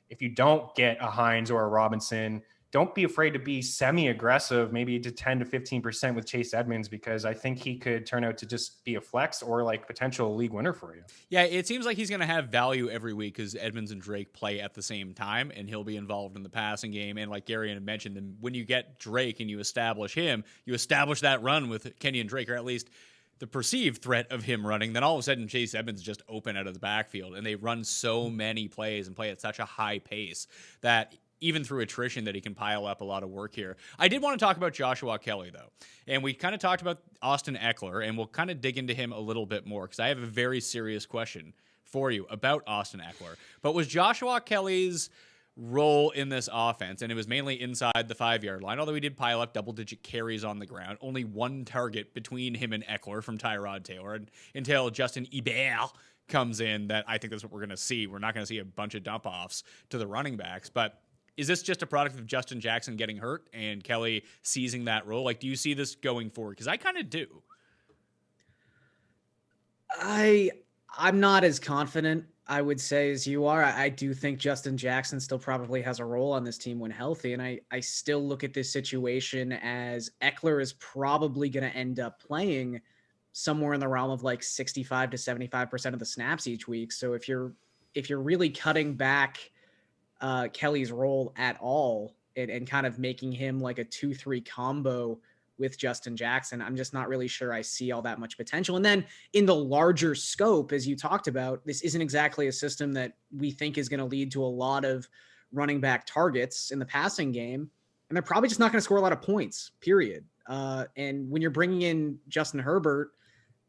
if you don't get a Hines or a Robinson, don't be afraid to be semi-aggressive, maybe to 10 to 15% with Chase Edmonds, because I think he could turn out to just be a flex or like potential league winner for you. Yeah, it seems like he's going to have value every week because Edmonds and Drake play at the same time, and he'll be involved in the passing game. And like Garion had mentioned, when you get Drake and you establish him, you establish that run with Kenyon Drake, or at least the perceived threat of him running, then all of a sudden Chase Edmonds just open out of the backfield, and they run so many plays and play at such a high pace that even through attrition that he can pile up a lot of work here. I did want to talk about Joshua Kelly, though, and we kind of talked about Austin Eckler, and we'll kind of dig into him a little bit more because I have a very serious question for you about Austin Eckler. But was Joshua Kelly's role in this offense, and it was mainly inside the 5-yard line, although he did pile up double-digit carries on the ground, only 1 target between him and Eckler from Tyrod Taylor, and until Justin Hebert comes in, that I think that's what we're going to see. We're not going to see a bunch of dump-offs to the running backs, but is this just a product of Justin Jackson getting hurt and Kelly seizing that role? Like, do you see this going forward? Because I kind of do. I'm not as confident, I would say, as you are. I do think Justin Jackson still probably has a role on this team when healthy, and I still look at this situation as Eckler is probably going to end up playing somewhere in the realm of like 65 to 75% of the snaps each week. So if you're really cutting back Kelly's role at all and kind of making him like a 2-3 combo with Justin Jackson, I'm just not really sure I see all that much potential. And then in the larger scope, as you talked about, this isn't exactly a system that we think is going to lead to a lot of running back targets in the passing game. And they're probably just not going to score a lot of points, period. And when you're bringing in Justin Herbert,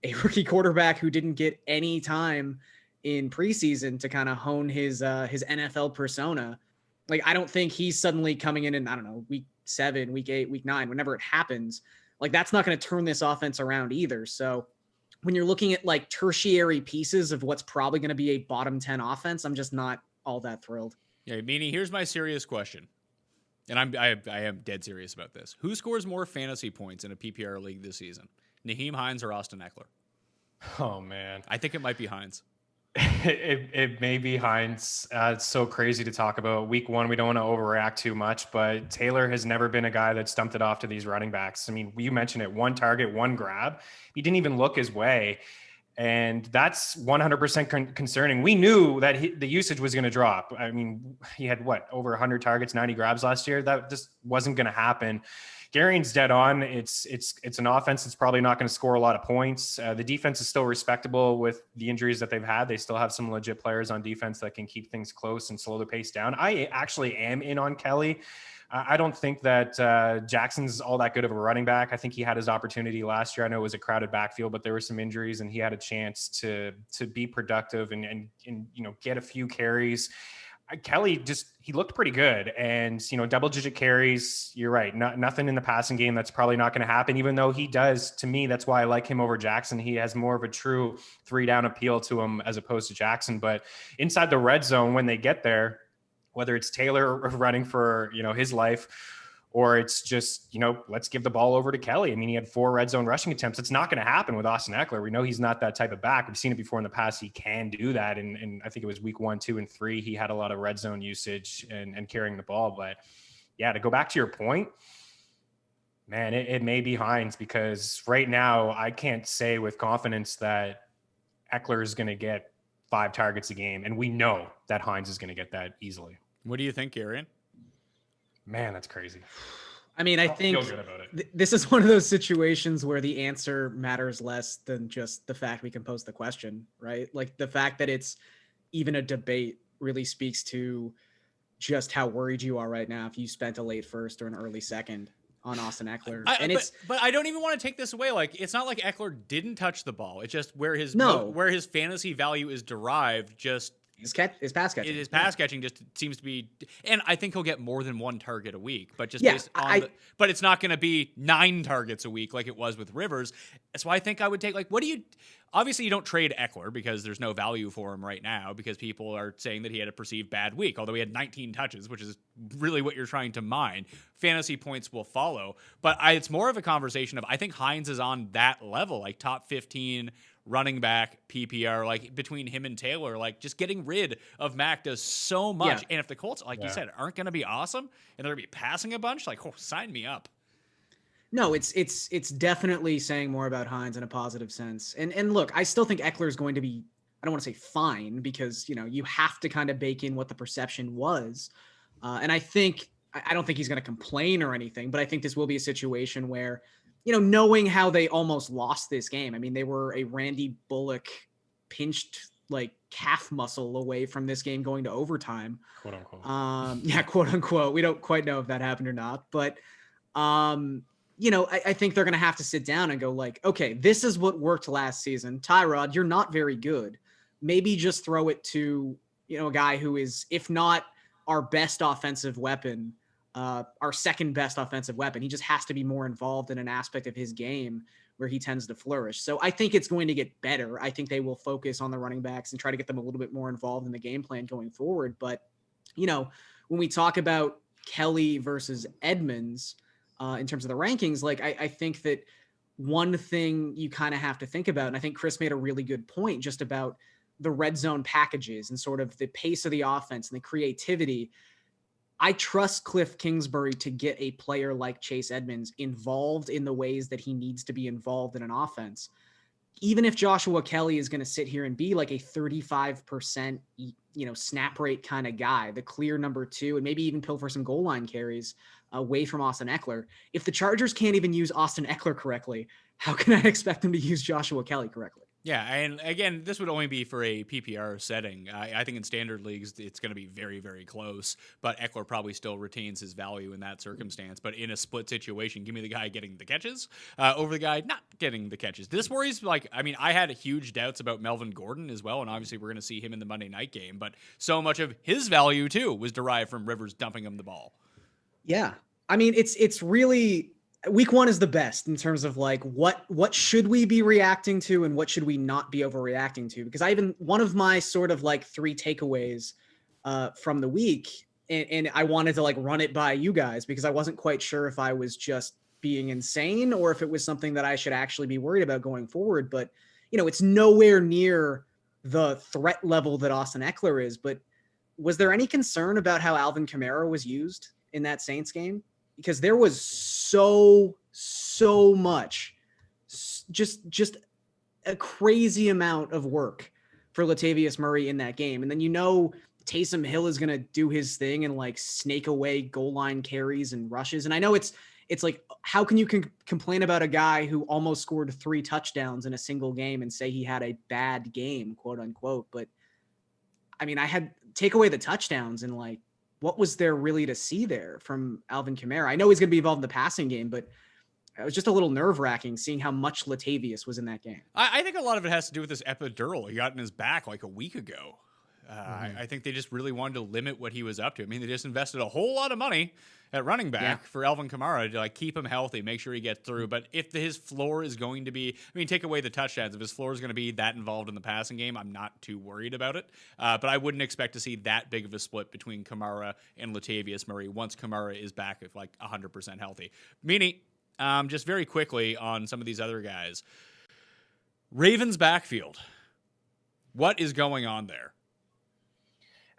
a rookie quarterback who didn't get any time in preseason to kind of hone his NFL persona, like, I don't think he's suddenly coming in and, I don't know, week 7, week 8, week 9, whenever it happens, like, that's not going to turn this offense around either. So when you're looking at like tertiary pieces of what's probably going to be a bottom 10 offense, I'm just not all that thrilled. Yeah, Meaney, here's my serious question. And I am dead serious about this. Who scores more fantasy points in a PPR league this season? Naheem Hines or Austin Eckler? Oh, man. I think it might be Hines. It may be Hines. It's so crazy to talk about. Week 1, we don't want to overreact too much, but Taylor has never been a guy that dumped it off to these running backs. I mean, you mentioned it, 1 target, 1 grab. He didn't even look his way. And that's 100% concerning. We knew that the usage was going to drop. I mean, he had over 100 targets, 90 grabs last year. That just wasn't going to happen. Garion's dead on. It's an offense that's probably not going to score a lot of points. The defense is still respectable with the injuries that they've had. They still have some legit players on defense that can keep things close and slow the pace down. I actually am in on Kelly. I don't think that Jackson's all that good of a running back. I think he had his opportunity last year. I know it was a crowded backfield, but there were some injuries and he had a chance to be productive and get a few carries. Kelly he looked pretty good, and double-digit carries. You're right, nothing in the passing game. That's probably not going to happen. Even though he does, to me, that's why I like him over Jackson. He has more of a true 3-down appeal to him as opposed to Jackson. But inside the red zone, when they get there, whether it's Taylor running for his life, or it's just let's give the ball over to Kelly. I mean, he had 4 red zone rushing attempts. It's not going to happen with Austin Eckler. We know he's not that type of back. We've seen it before in the past. He can do that, and I think it was week 1, 2, and 3. He had a lot of red zone usage and carrying the ball. But yeah, to go back to your point, man, it may be Hines, because right now I can't say with confidence that Eckler is going to get 5 targets a game, and we know that Hines is going to get that easily. What do you think, Garion? Man, that's crazy. I mean, I think this is one of those situations where the answer matters less than just the fact we can pose the question, right? Like, the fact that it's even a debate really speaks to just how worried you are right now if you spent a late first or an early second on Austin Eckler. But I don't even want to take this away. Like, it's not like Eckler didn't touch the ball. It's just where his fantasy value is derived. Just his pass catching. His pass catching just seems to be, and I think he'll get more than 1 target a week. But just based on, but it's not going to be 9 targets a week like it was with Rivers. So I think I would take obviously you don't trade Eckler because there's no value for him right now because people are saying that he had a perceived bad week, although he had 19 touches, which is really what you're trying to mine. Fantasy points will follow, but it's more of a conversation of, I think Hines is on that level, like top 15 running back PPR, like between him and Taylor, like just getting rid of Mac does so much. Yeah. And if the Colts, like you said, aren't going to be awesome and they're going to be passing a bunch, like, sign me up. No, it's definitely saying more about Hines in a positive sense. And look, I still think Eckler is going to be, I don't want to say fine, because, you have to kind of bake in what the perception was. And I don't think he's going to complain or anything, but I think this will be a situation where, knowing how they almost lost this game. I mean, they were a Randy Bullock pinched like calf muscle away from this game going to overtime. Quote unquote. Quote unquote. We don't quite know if that happened or not, but I think they're going to have to sit down and go like, okay, this is what worked last season. Tyrod, you're not very good. Maybe just throw it to, a guy who is, if not our best offensive weapon, our second best offensive weapon. He just has to be more involved in an aspect of his game where he tends to flourish. So I think it's going to get better. I think they will focus on the running backs and try to get them a little bit more involved in the game plan going forward. But, when we talk about Kelly versus Edmonds, in terms of the rankings, like I think that one thing you kind of have to think about, and I think Chris made a really good point just about the red zone packages and sort of the pace of the offense and the creativity. I trust Cliff Kingsbury to get a player like Chase Edmonds involved in the ways that he needs to be involved in an offense. Even if Joshua Kelly is going to sit here and be like a 35%, snap rate kind of guy, the clear number 2, and maybe even pilfer some goal line carries away from Austin Eckler. If the Chargers can't even use Austin Eckler correctly, how can I expect them to use Joshua Kelly correctly? Yeah, and again, this would only be for a PPR setting. I think in standard leagues, it's going to be very, very close, but Eckler probably still retains his value in that circumstance. But in a split situation, give me the guy getting the catches over the guy not getting the catches. This worries, I had huge doubts about Melvin Gordon as well, and obviously we're going to see him in the Monday night game, but so much of his value, too, was derived from Rivers dumping him the ball. Yeah. I mean, it's really week one is the best in terms of like what should we be reacting to and what should we not be overreacting to, because one of my sort of like 3 takeaways from the week, and I wanted to like run it by you guys because I wasn't quite sure if I was just being insane or if it was something that I should actually be worried about going forward. But it's nowhere near the threat level that Austin Eckler is. But was there any concern about how Alvin Kamara was used in that Saints game? Because there was so much, just a crazy amount of work for Latavius Murray in that game. And then Taysom Hill is going to do his thing and like snake away goal line carries and rushes. And I know it's like, how can you complain about a guy who almost scored 3 touchdowns in a single game and say he had a bad game, quote unquote? But I mean, I had take away the touchdowns and like, what was there really to see there from Alvin Kamara? I know he's going to be involved in the passing game, but it was just a little nerve-wracking seeing how much Latavius was in that game. I think a lot of it has to do with this epidural he got in his back like a week ago. I think they just really wanted to limit what he was up to. I mean, they just invested a whole lot of money at running back for Alvin Kamara to like keep him healthy, make sure he gets through. But if his floor is going to be, I mean, take away the touchdowns, if his floor is going to be that involved in the passing game, I'm not too worried about it. But I wouldn't expect to see that big of a split between Kamara and Latavius Murray once Kamara is back at like 100% healthy. Meaney, just very quickly on some of these other guys. Ravens backfield. What is going on there?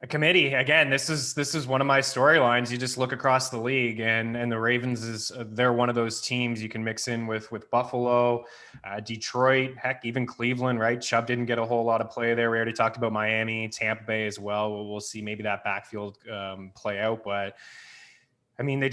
A committee again. This is one of my storylines. You just look across the league, and the Ravens they're one of those teams you can mix in with Buffalo, Detroit, heck, even Cleveland. Right, Chubb didn't get a whole lot of play there. We already talked about Miami, Tampa Bay as well. We'll see maybe that backfield play out, but I mean, they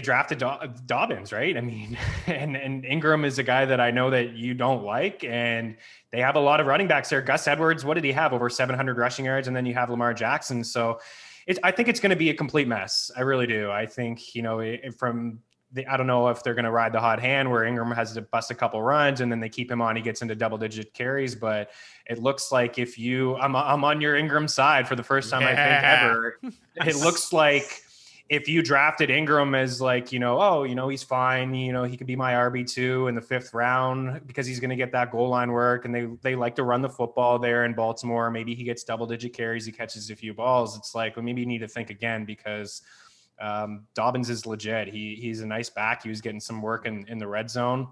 drafted Dobbins, right? I mean, and Ingram is a guy that I know that you don't like, and they have a lot of running backs there. Gus Edwards, what did he have? Over 700 rushing yards, and then you have Lamar Jackson. So I think it's going to be a complete mess. I really do. I think, I don't know if they're going to ride the hot hand where Ingram has to bust a couple runs and then they keep him on, he gets into double-digit carries. But it looks like I'm on your Ingram side for the first time I think ever. It looks like if you drafted Ingram as like, he's fine, he could be my RB2 in the 5th round because he's going to get that goal line work, and they like to run the football there in Baltimore. Maybe he gets double-digit carries, he catches a few balls. It's like, well, maybe you need to think again because Dobbins is legit. He's a nice back. He was getting some work in the red zone.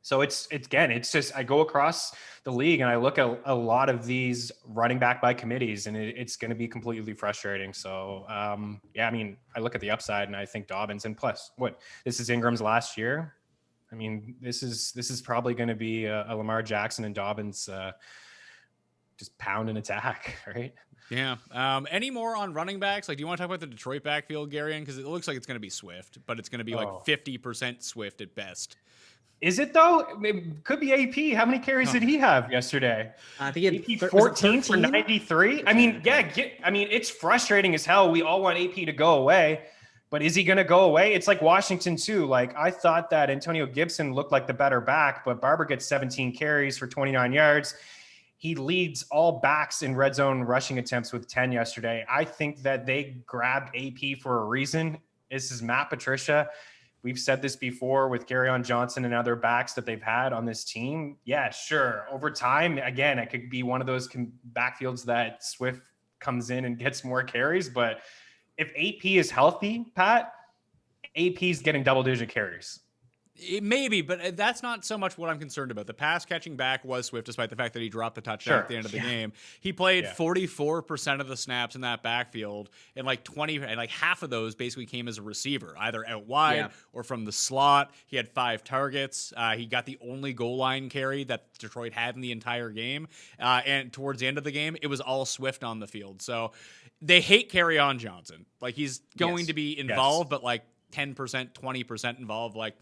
So it's just, I go across the league and I look at a lot of these running back by committees, and it's going to be completely frustrating. So, I mean, I look at the upside and I think Dobbins, and plus this is Ingram's last year. I mean, this is probably going to be a Lamar Jackson and Dobbins just pound and attack, right? Yeah. Any more on running backs? Like, do you want to talk about the Detroit backfield, Garion? Because it looks like it's going to be Swift, but it's going to be like 50% Swift at best. Is it though? It could be AP. How many carries did he have yesterday? I think he had 14 for 93. I mean, it's frustrating as hell. We all want AP to go away, but is he going to go away? It's like Washington too. Like, I thought that Antonio Gibson looked like the better back, but Barber gets 17 carries for 29 yards. He leads all backs in red zone rushing attempts with 10 yesterday. I think that they grabbed AP for a reason. This is Matt Patricia. We've said this before with Garion Johnson and other backs that they've had on this team. Yeah, sure. Over time, again, it could be one of those backfields that Swift comes in and gets more carries. But if AP is healthy, Pat, AP's getting double-digit carries. Maybe, but that's not so much what I'm concerned about. The pass catching back was Swift, despite the fact that he dropped the touchdown at the end of the game. He played 44% of the snaps in that backfield, and like half of those basically came as a receiver, either out wide or from the slot. He had 5 targets. He got the only goal line carry that Detroit had in the entire game. And towards the end of the game, it was all Swift on the field. So they hate Garion Johnson. Like, he's going to be involved, but like 10%, 20% involved. Like,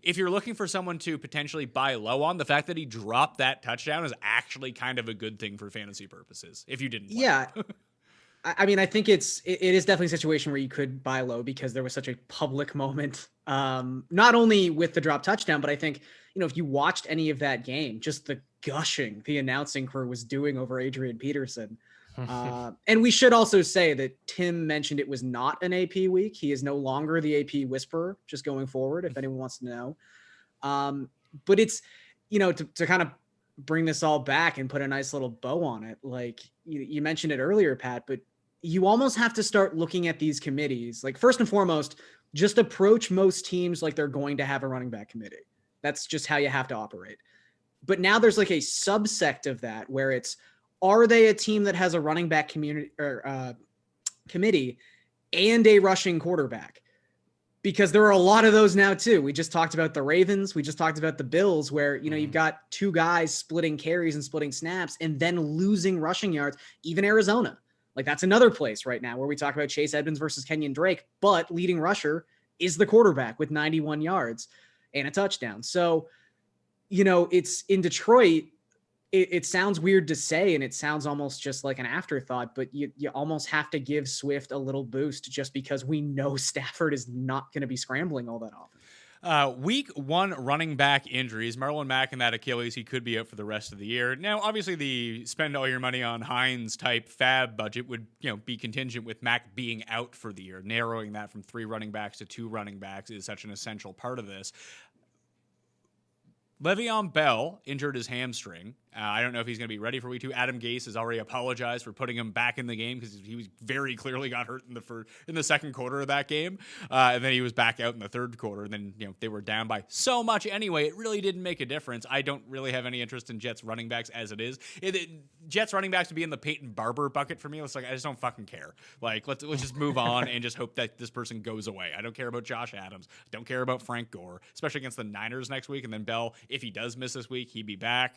if you're looking for someone to potentially buy low on, the fact that he dropped that touchdown is actually kind of a good thing for fantasy purposes. If you didn't, I mean, I think it is definitely a situation where you could buy low because there was such a public moment, not only with the drop touchdown, but I think, if you watched any of that game, just the gushing the announcing crew was doing over Adrian Peterson. And we should also say that Tim mentioned it was not an AP week. He is no longer the AP whisperer, just going forward, if anyone wants to know. But it's, to kind of bring this all back and put a nice little bow on it. Like you mentioned it earlier, Pat, but you almost have to start looking at these committees. Like, first and foremost, just approach most teams like they're going to have a running back committee. That's just how you have to operate. But now there's like a subsect of that where it's, are they a team that has a running back community or committee and a rushing quarterback? Because there are a lot of those now too. We just talked about the Ravens. We just talked about the Bills where, you've got two guys splitting carries and splitting snaps and then losing rushing yards. Even Arizona. Like, that's another place right now where we talk about Chase Edmonds versus Kenyon Drake, but leading rusher is the quarterback with 91 yards and a touchdown. So, it's in Detroit. It sounds weird to say, and it sounds almost just like an afterthought, but you almost have to give Swift a little boost just because we know Stafford is not going to be scrambling all that often. Week 1 running back injuries. Marlon Mack and that Achilles, he could be out for the rest of the year. Now, obviously, the spend all your money on Hines type fab budget would, be contingent with Mack being out for the year. Narrowing that from 3 running backs to 2 running backs is such an essential part of this. Le'Veon Bell injured his hamstring. I don't know if he's going to be ready for week 2. Adam Gase has already apologized for putting him back in the game because he was very clearly got hurt in the second quarter of that game. And then he was back out in the third quarter. And then, they were down by so much anyway. It really didn't make a difference. I don't really have any interest in Jets running backs as it is. Jets running backs to be in the Peyton Barber bucket for me. It's like, I just don't fucking care. Like, let's just move on and just hope that this person goes away. I don't care about Josh Adams. I don't care about Frank Gore, especially against the Niners next week. And then Bell, if he does miss this week, he'd be back.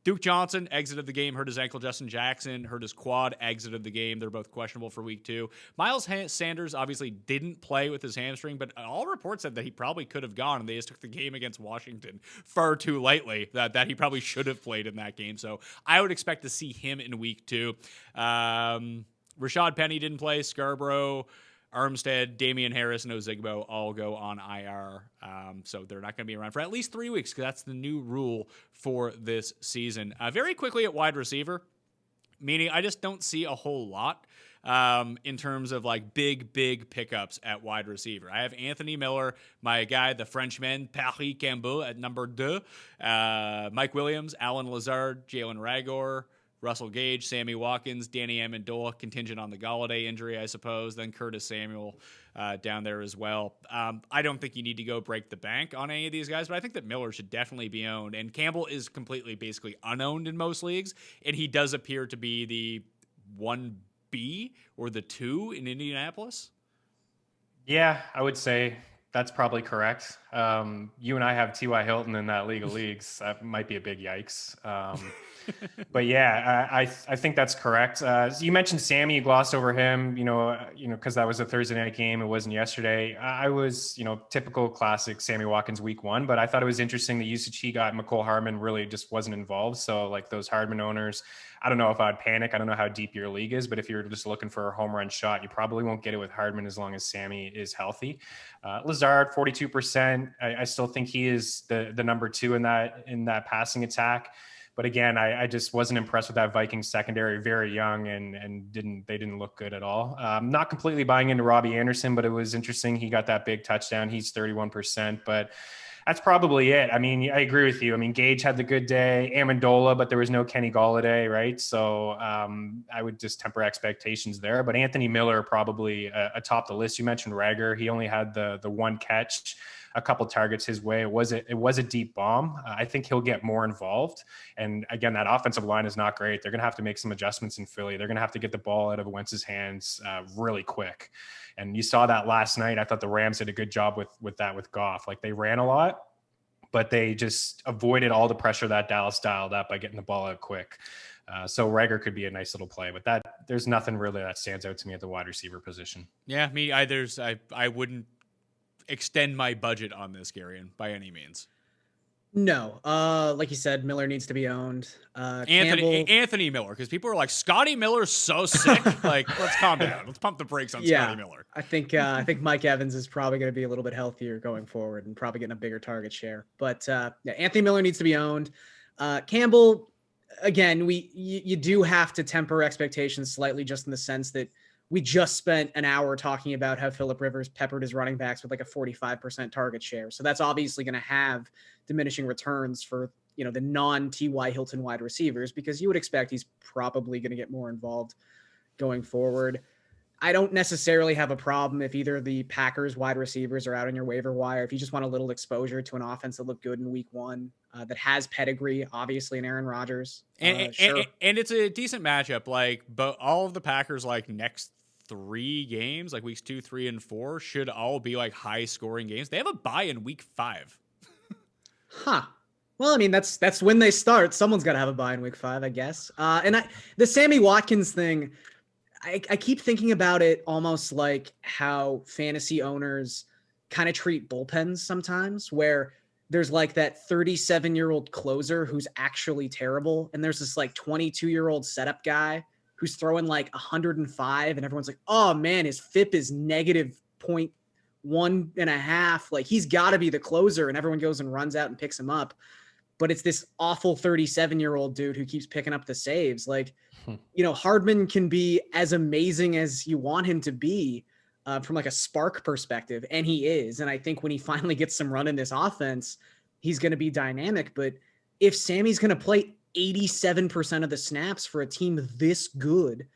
Duke Johnson exited the game, hurt his ankle. Justin Jackson hurt his quad, exited the game. They're both questionable for week 2. Miles Sanders obviously didn't play with his hamstring, but all reports said that he probably could have gone, and they just took the game against Washington far too lightly, that he probably should have played in that game. So I would expect to see him in week 2. Rashad Penny didn't play. Scarborough, Armstead, Damian Harris, and Ozigbo all go on IR. So they're not going to be around for at least 3 weeks because that's the new rule for this season. Very quickly at wide receiver, Meaney, I just don't see a whole lot in terms of like big pickups at wide receiver. I have Anthony Miller, my guy, the Frenchman, Paris Campbell at number 2, Mike Williams, Alan Lazard, Jalen Ragor, Russell Gage, Sammy Watkins, Danny Amendola, contingent on the Galladay injury, I suppose. Then Curtis Samuel down there as well. I don't think you need to go break the bank on any of these guys, but I think that Miller should definitely be owned. And Campbell is basically unowned in most leagues, and he does appear to be the 1B or the 2 in Indianapolis. Yeah, I would say that's probably correct. You and I have T.Y. Hilton in that league of leagues. That might be a big yikes. But yeah, I think that's correct. You mentioned Sammy, you glossed over him, because that was a Thursday night game. It wasn't yesterday. I was, typical classic Sammy Watkins week 1, but I thought it was interesting the usage he got. McCole Hardman really just wasn't involved. So like those Hardman owners, I don't know if I'd panic. I don't know how deep your league is, but if you're just looking for a home run shot, you probably won't get it with Hardman as long as Sammy is healthy. Lazard, 42%. I still think he is the number 2 in that passing attack. But again, I just wasn't impressed with that Vikings secondary, very young and didn't look good at all. Not completely buying into Robbie Anderson, but it was interesting. He got that big touchdown. He's 31%, but that's probably it. I mean, I agree with you. I mean, Gage had the good day, Amendola, but there was no Kenny Galladay, right? So I would just temper expectations there. But Anthony Miller probably atop the list. You mentioned Rager. He only had the one catch, a couple targets his way. It was a deep bomb. I think he'll get more involved. And again, that offensive line is not great. They're going to have to make some adjustments in Philly. They're going to have to get the ball out of Wentz's hands really quick. And you saw that last night. I thought the Rams did a good job with Goff. Like, they ran a lot, but they just avoided all the pressure that Dallas dialed up by getting the ball out quick. So Rager could be a nice little play, but there's nothing really that stands out to me at the wide receiver position. Yeah, me either. I wouldn't extend my budget on this, Garion, by any means. No, like you said, Miller needs to be owned. Anthony Miller, because people are like, Scotty Miller's so sick. Like, let's calm down. Let's pump the brakes on Scotty Miller. I think Mike Evans is probably going to be a little bit healthier going forward and probably getting a bigger target share. But Anthony Miller needs to be owned. Campbell, again, you do have to temper expectations slightly, just in the sense that we just spent an hour talking about how Phillip Rivers peppered his running backs with like a 45% target share. So that's obviously going to have diminishing returns for, the non-T.Y. Hilton wide receivers, because you would expect he's probably going to get more involved going forward. I don't necessarily have a problem if either of the Packers wide receivers are out on your waiver wire. If you just want a little exposure to an offense that looked good in week one, that has pedigree, obviously, in Aaron Rodgers. Sure. And it's a decent matchup. But all of the Packers, next 3 games, like weeks 2, 3, and 4, should all be high scoring games. They have a bye in week 5. Huh. Well, I mean, that's when they start. Someone's got to have a bye in week 5, I guess. The Sammy Watkins thing, I keep thinking about it almost like how fantasy owners kind of treat bullpens sometimes, where there's that 37-year-old closer who's actually terrible, and there's this 22-year-old setup guy who's throwing 105, and everyone's like, oh man, his FIP is negative 0.1.5. He's got to be the closer, and everyone goes and runs out and picks him up. But it's this awful 37-year-old dude who keeps picking up the saves. Hardman can be as amazing as you want him to be from a spark perspective, and he is. And I think when he finally gets some run in this offense, he's going to be dynamic. But if Sammy's going to play 87% of the snaps for a team this good,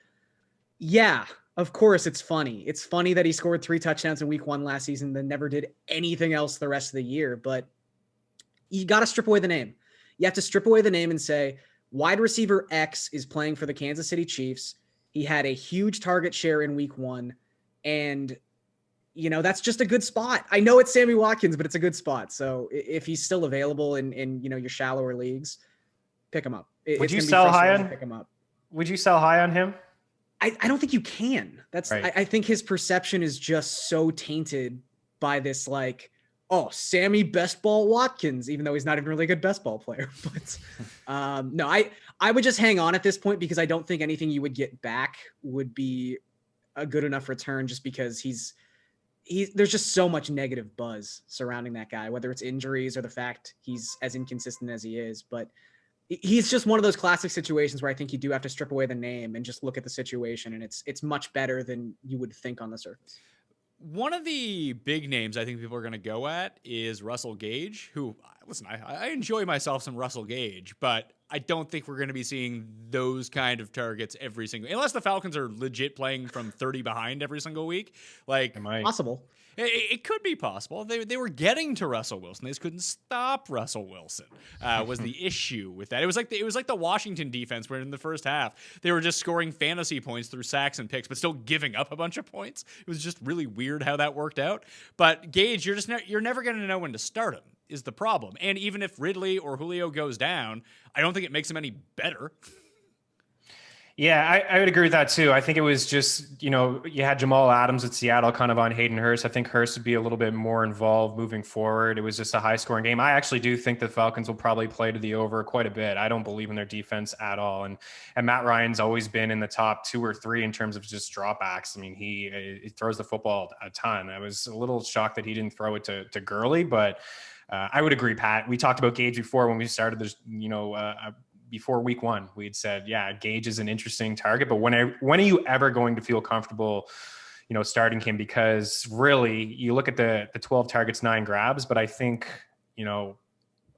yeah, of course it's funny. It's funny that he scored 3 touchdowns in week 1 last season, then never did anything else the rest of the year. But you got to strip away the name. You have to strip away the name and say, wide receiver X is playing for the Kansas City Chiefs. He had a huge target share in week 1. And, that's just a good spot. I know it's Sammy Watkins, but it's a good spot. So if he's still available in your shallower leagues, pick him up. Would you sell high on? Pick him up. Would you sell high on him? I don't think you can. That's right. I think his perception is just so tainted by this Sammy best ball Watkins, even though he's not even really a good best ball player. But no, I would just hang on at this point, because I don't think anything you would get back would be a good enough return, just because there's just so much negative buzz surrounding that guy, whether it's injuries or the fact he's as inconsistent as he is. But he's just one of those classic situations where I think you do have to strip away the name and just look at the situation, and it's much better than you would think on the surface. One of the big names I think people are going to go at is Russell Gage, who, listen, I enjoy myself some Russell Gage, but I don't think we're going to be seeing those kind of targets every single, unless the Falcons are legit playing from 30 behind every single week. Possible. It could be possible. They were getting to Russell Wilson. They just couldn't stop Russell Wilson. Was the issue with that? It was like the Washington defense, where in the first half they were just scoring fantasy points through sacks and picks, but still giving up a bunch of points. It was just really weird how that worked out. But Gage, you're never going to know when to start him, is the problem. And even if Ridley or Julio goes down, I don't think it makes him any better. Yeah, I would agree with that too. I think it was just, you had Jamal Adams at Seattle kind of on Hayden Hurst. I think Hurst would be a little bit more involved moving forward. It was just a high scoring game. I actually do think the Falcons will probably play to the over quite a bit. I don't believe in their defense at all. And Matt Ryan's always been in the top 2 or 3 in terms of just dropbacks. I mean, he throws the football a ton. I was a little shocked that he didn't throw it to Gurley, but I would agree, Pat. We talked about Gage before when we started this, before week 1, we'd said, yeah, Gage is an interesting target, but when are you ever going to feel comfortable, starting him? Because really, you look at the 12 targets, 9 grabs, but I think, on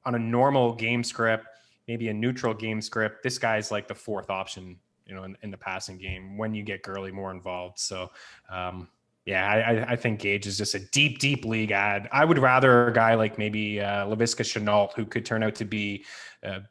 a normal game script, maybe a neutral game script, this guy's like the 4th option, in the passing game when you get Gurley more involved. So, I think Gage is just a deep league ad. I would rather a guy like maybe Laviska Shenault, who could turn out to be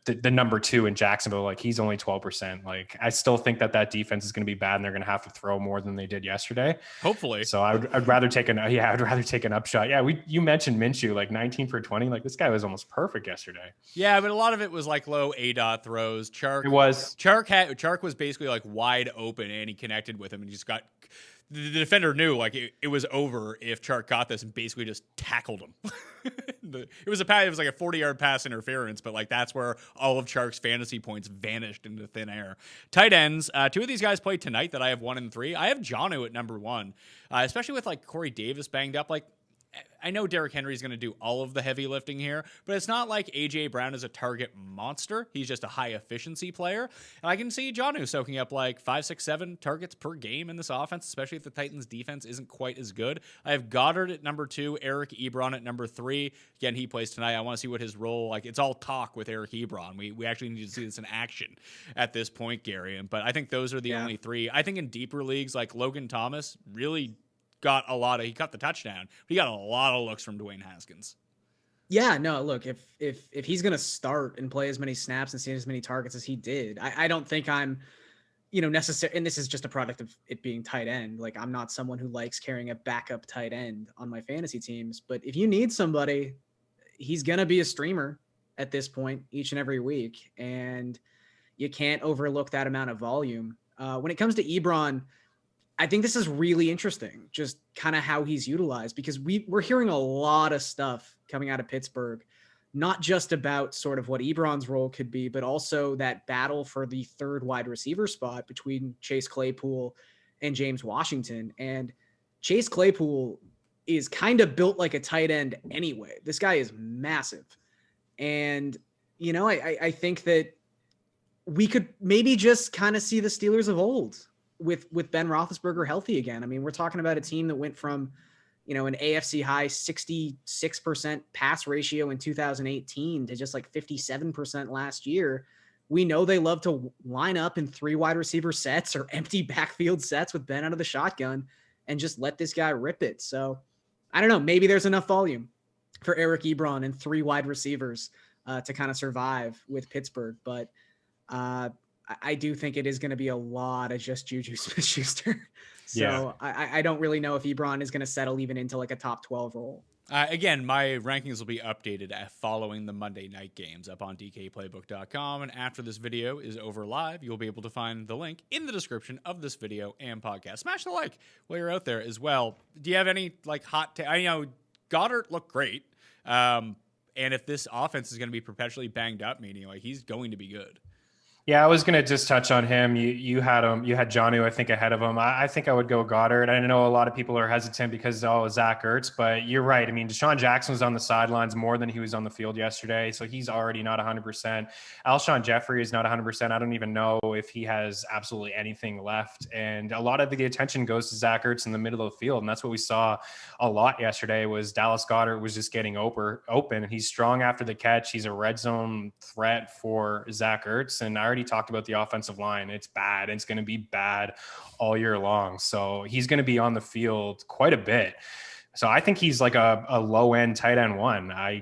the number 2 in Jacksonville. He's only 12%. I still think that defense is going to be bad, and they're going to have to throw more than they did yesterday. Hopefully. So I'd rather take an upshot. Yeah, you mentioned Minshew, 19 for 20. This guy was almost perfect yesterday. Yeah, but a lot of it was low A-dot throws. Chark was basically wide open, and he connected with him, and he just got. The defender knew it was over if Chark got this and basically just tackled him. It was a 40-yard pass interference, but that's where all of Chark's fantasy points vanished into thin air. Tight ends, 2 of these guys played tonight that I have 1 and 3. I have Jonnu at number 1, especially with Corey Davis banged up. I know Derrick Henry's going to do all of the heavy lifting here, but it's not like A.J. Brown is a target monster. He's just a high-efficiency player. And I can see Jonnu soaking up like 5, 6, 7 targets per game in this offense, especially if the Titans' defense isn't quite as good. I have Goddard at number 2, Eric Ebron at number 3. Again, he plays tonight. I want to see what his role, like it's all talk with Eric Ebron. We actually need to see this in action at this point, Garion. But I think those are the only 3. I think in deeper leagues, like Logan Thomas really got he got the touchdown, but he got a lot of looks from Dwayne Haskins. Yeah, no, look, if he's going to start and play as many snaps and see as many targets as he did, I don't think I'm, necessary. And this is just a product of it being tight end. Like, I'm not someone who likes carrying a backup tight end on my fantasy teams, but if you need somebody, he's going to be a streamer at this point each and every week. And you can't overlook that amount of volume. When it comes to Ebron, I think this is really interesting, just kind of how he's utilized, because we're hearing a lot of stuff coming out of Pittsburgh, not just about sort of what Ebron's role could be, but also that battle for the 3rd wide receiver spot between Chase Claypool and James Washington. And Chase Claypool is kind of built like a tight end anyway. This guy is massive. And, I think that we could maybe just kind of see the Steelers of old with Ben Roethlisberger healthy again. I mean, we're talking about a team that went from, an AFC high 66% pass ratio in 2018 to just like 57% last year. We know they love to line up in 3 wide receiver sets or empty backfield sets with Ben out of the shotgun and just let this guy rip it. So I don't know, maybe there's enough volume for Eric Ebron and 3 wide receivers to kind of survive with Pittsburgh. But I do think it is going to be a lot of just Juju Smith-Schuster. So I don't really know if Ebron is going to settle even into like a top 12 role. Again, my rankings will be updated following the Monday night games up on DKPlaybook.com. And after this video is over live, you'll be able to find the link in the description of this video and podcast. Smash the like while you're out there as well. Do you have any like hot I know Goddard looked great. And if this offense is going to be perpetually banged up, meaning like he's going to be good. Yeah, I was going to just touch on him. You had him. You had Jonnu, I think, ahead of him. I think I would go Goddard. I know a lot of people are hesitant because Zach Ertz, but you're right. I mean, Deshaun Jackson was on the sidelines more than he was on the field yesterday, so he's already not 100%. Alshon Jeffrey is not 100%. I don't even know if he has absolutely anything left. And a lot of the attention goes to Zach Ertz in the middle of the field, and that's what we saw a lot yesterday was Dallas Goedert was just getting open. He's strong after the catch. He's a red zone threat for Zach Ertz, and I already talked about the offensive line. It's bad. It's going to be bad all year long. So he's going to be on the field quite a bit. So I think he's like a low end tight end 1. I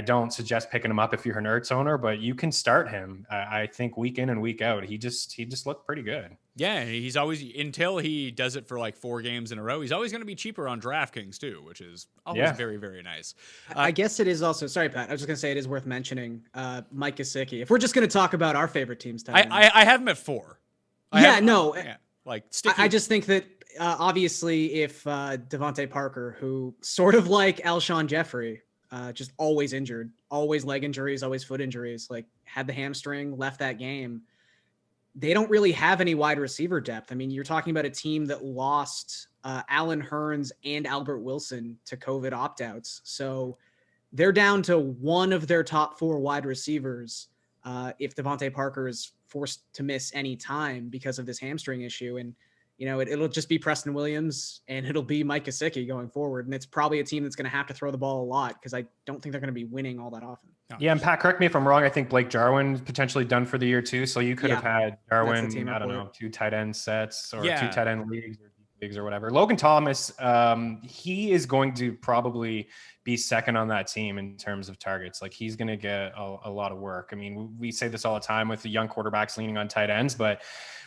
don't suggest picking him up if you're an Ertz owner, but you can start him. I think week in and week out, he just looked pretty good. Yeah, he's always, until he does it for like 4 games in a row, he's always going to be cheaper on DraftKings too, which is always very, very nice. I guess it is also, sorry, Pat, I was just going to say it is worth mentioning Mike Gesicki. If we're just going to talk about our favorite teams, I have him at 4. I just think that obviously if Devontae Parker, who sort of like Alshon Jeffrey, just always injured, always leg injuries, always foot injuries, like had the hamstring, left that game. They don't really have any wide receiver depth. I mean, you're talking about a team that lost Allen Hurns and Albert Wilson to COVID opt-outs. So they're down to one of their top 4 wide receivers if Devontae Parker is forced to miss any time because of this hamstring issue. And, it'll just be Preston Williams and it'll be Mike Gesicki going forward. And it's probably a team that's going to have to throw the ball a lot because I don't think they're going to be winning all that often. Yeah, and Pat, correct me if I'm wrong. I think Blake Jarwin potentially done for the year too. So you could have had Jarwin, I don't know, 2 tight end sets or 2 tight end leagues or whatever. Logan Thomas, he is going to probably be second on that team in terms of targets. Like he's going to get a lot of work. I mean, we say this all the time with the young quarterbacks leaning on tight ends, but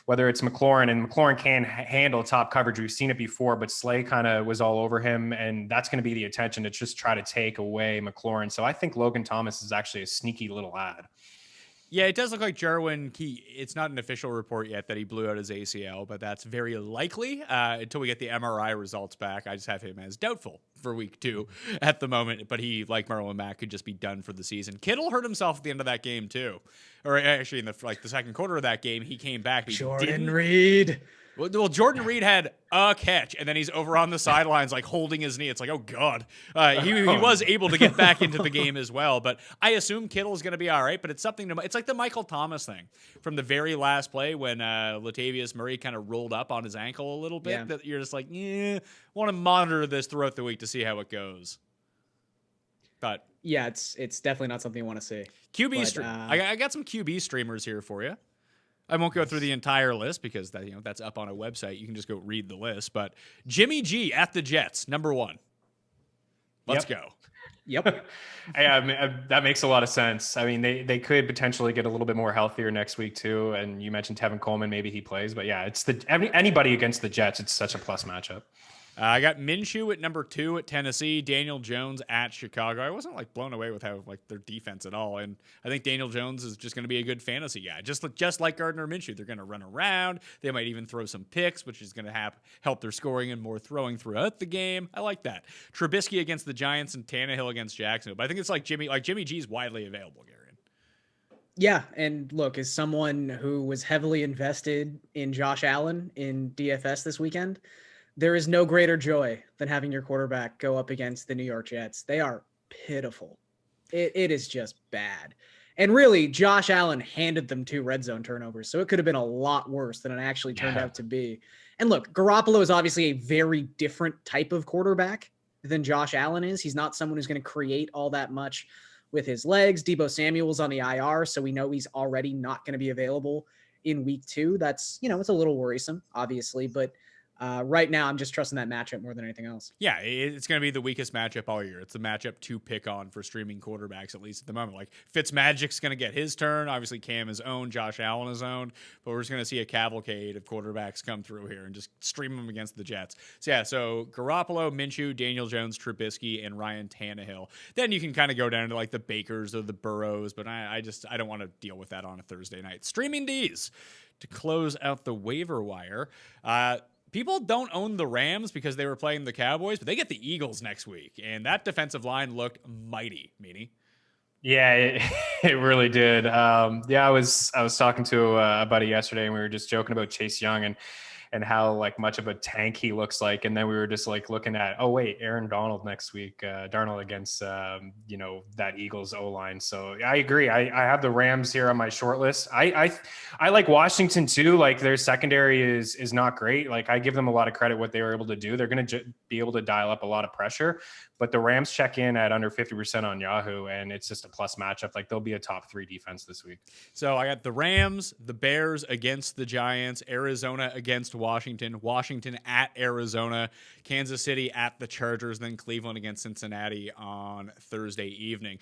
whether it's McLaurin, and McLaurin can handle top coverage. We've seen it before, but Slay kind of was all over him, and that's going to be the attention to just try to take away McLaurin. So I think Logan Thomas is actually a sneaky little ad. Yeah, it does look like Jarwin, it's not an official report yet that he blew out his ACL, but that's very likely until we get the MRI results back. I just have him as doubtful for week 2 at the moment, but he, like Marlon Mack, could just be done for the season. Kittle hurt himself at the end of that game too. Or actually in the second quarter of that game, he came back. Jordan Reed. Well, Jordan Reed had a catch, and then he's over on the sidelines, like holding his knee. It's like, oh God. He was able to get back into the game as well, but I assume Kittle's going to be all right. But it's it's like the Michael Thomas thing from the very last play when Latavius Murray kind of rolled up on his ankle a little bit. Yeah. That you're just like, want to monitor this throughout the week to see how it goes. But yeah, it's definitely not something you want to see. QB stream. I got some QB streamers here for you. I won't go through the entire list because that's up on a website. You can just go read the list. But Jimmy G at the Jets, number 1. Let's go. Yep. That makes a lot of sense. I mean, they could potentially get a little bit more healthier next week too. And you mentioned Tevin Coleman, maybe he plays. But yeah, it's anybody against the Jets. It's such a plus matchup. I got Minshew at number 2 at Tennessee, Daniel Jones at Chicago. I wasn't blown away with how their defense at all, and I think Daniel Jones is just going to be a good fantasy guy, just like Gardner Minshew. They're going to run around. They might even throw some picks, which is going to help their scoring and more throwing throughout the game. I like that. Trubisky against the Giants and Tannehill against Jacksonville. But I think it's Jimmy G is widely available, Garion. Yeah, and look, as someone who was heavily invested in Josh Allen in DFS this weekend, there is no greater joy than having your quarterback go up against the New York Jets. They are pitiful. It is just bad. And really, Josh Allen handed them 2 red zone turnovers, so it could have been a lot worse than it actually turned out to be. And look, Garoppolo is obviously a very different type of quarterback than Josh Allen is. He's not someone who's going to create all that much with his legs. Deebo Samuel's on the IR, so we know he's already not going to be available in week 2. That's, it's a little worrisome, obviously, but right now, I'm just trusting that matchup more than anything else. Yeah, it's going to be the weakest matchup all year. It's the matchup to pick on for streaming quarterbacks, at least at the moment. Like, Fitzmagic's going to get his turn. Obviously, Cam is owned. Josh Allen is owned. But we're just going to see a cavalcade of quarterbacks come through here and just stream them against the Jets. So Garoppolo, Minshew, Daniel Jones, Trubisky, and Ryan Tannehill. Then you can kind of go down to, the Bakers or the Burrows, but I don't want to deal with that on a Thursday night. Streaming D's to close out the waiver wire. People don't own the Rams because they were playing the Cowboys, but they get the Eagles next week, and that defensive line looked mighty, Meaney. Yeah, it really did. I was talking to a buddy yesterday, and we were just joking about Chase Young and how much of a tank he looks like, and then we were just looking at, oh wait, Aaron Donald next week, Darnold against that Eagles O-line. So I agree. I have the Rams here on my short list. I like Washington too. Their secondary is not great. I give them a lot of credit what they were able to do. They're going to be able to dial up a lot of pressure, but the Rams check in at under 50% on Yahoo, and it's just a plus matchup. They'll be a top 3 defense this week. So I got the Rams, the Bears against the Giants, Arizona against Washington at Arizona, Kansas City at the Chargers, then Cleveland against Cincinnati on Thursday evening.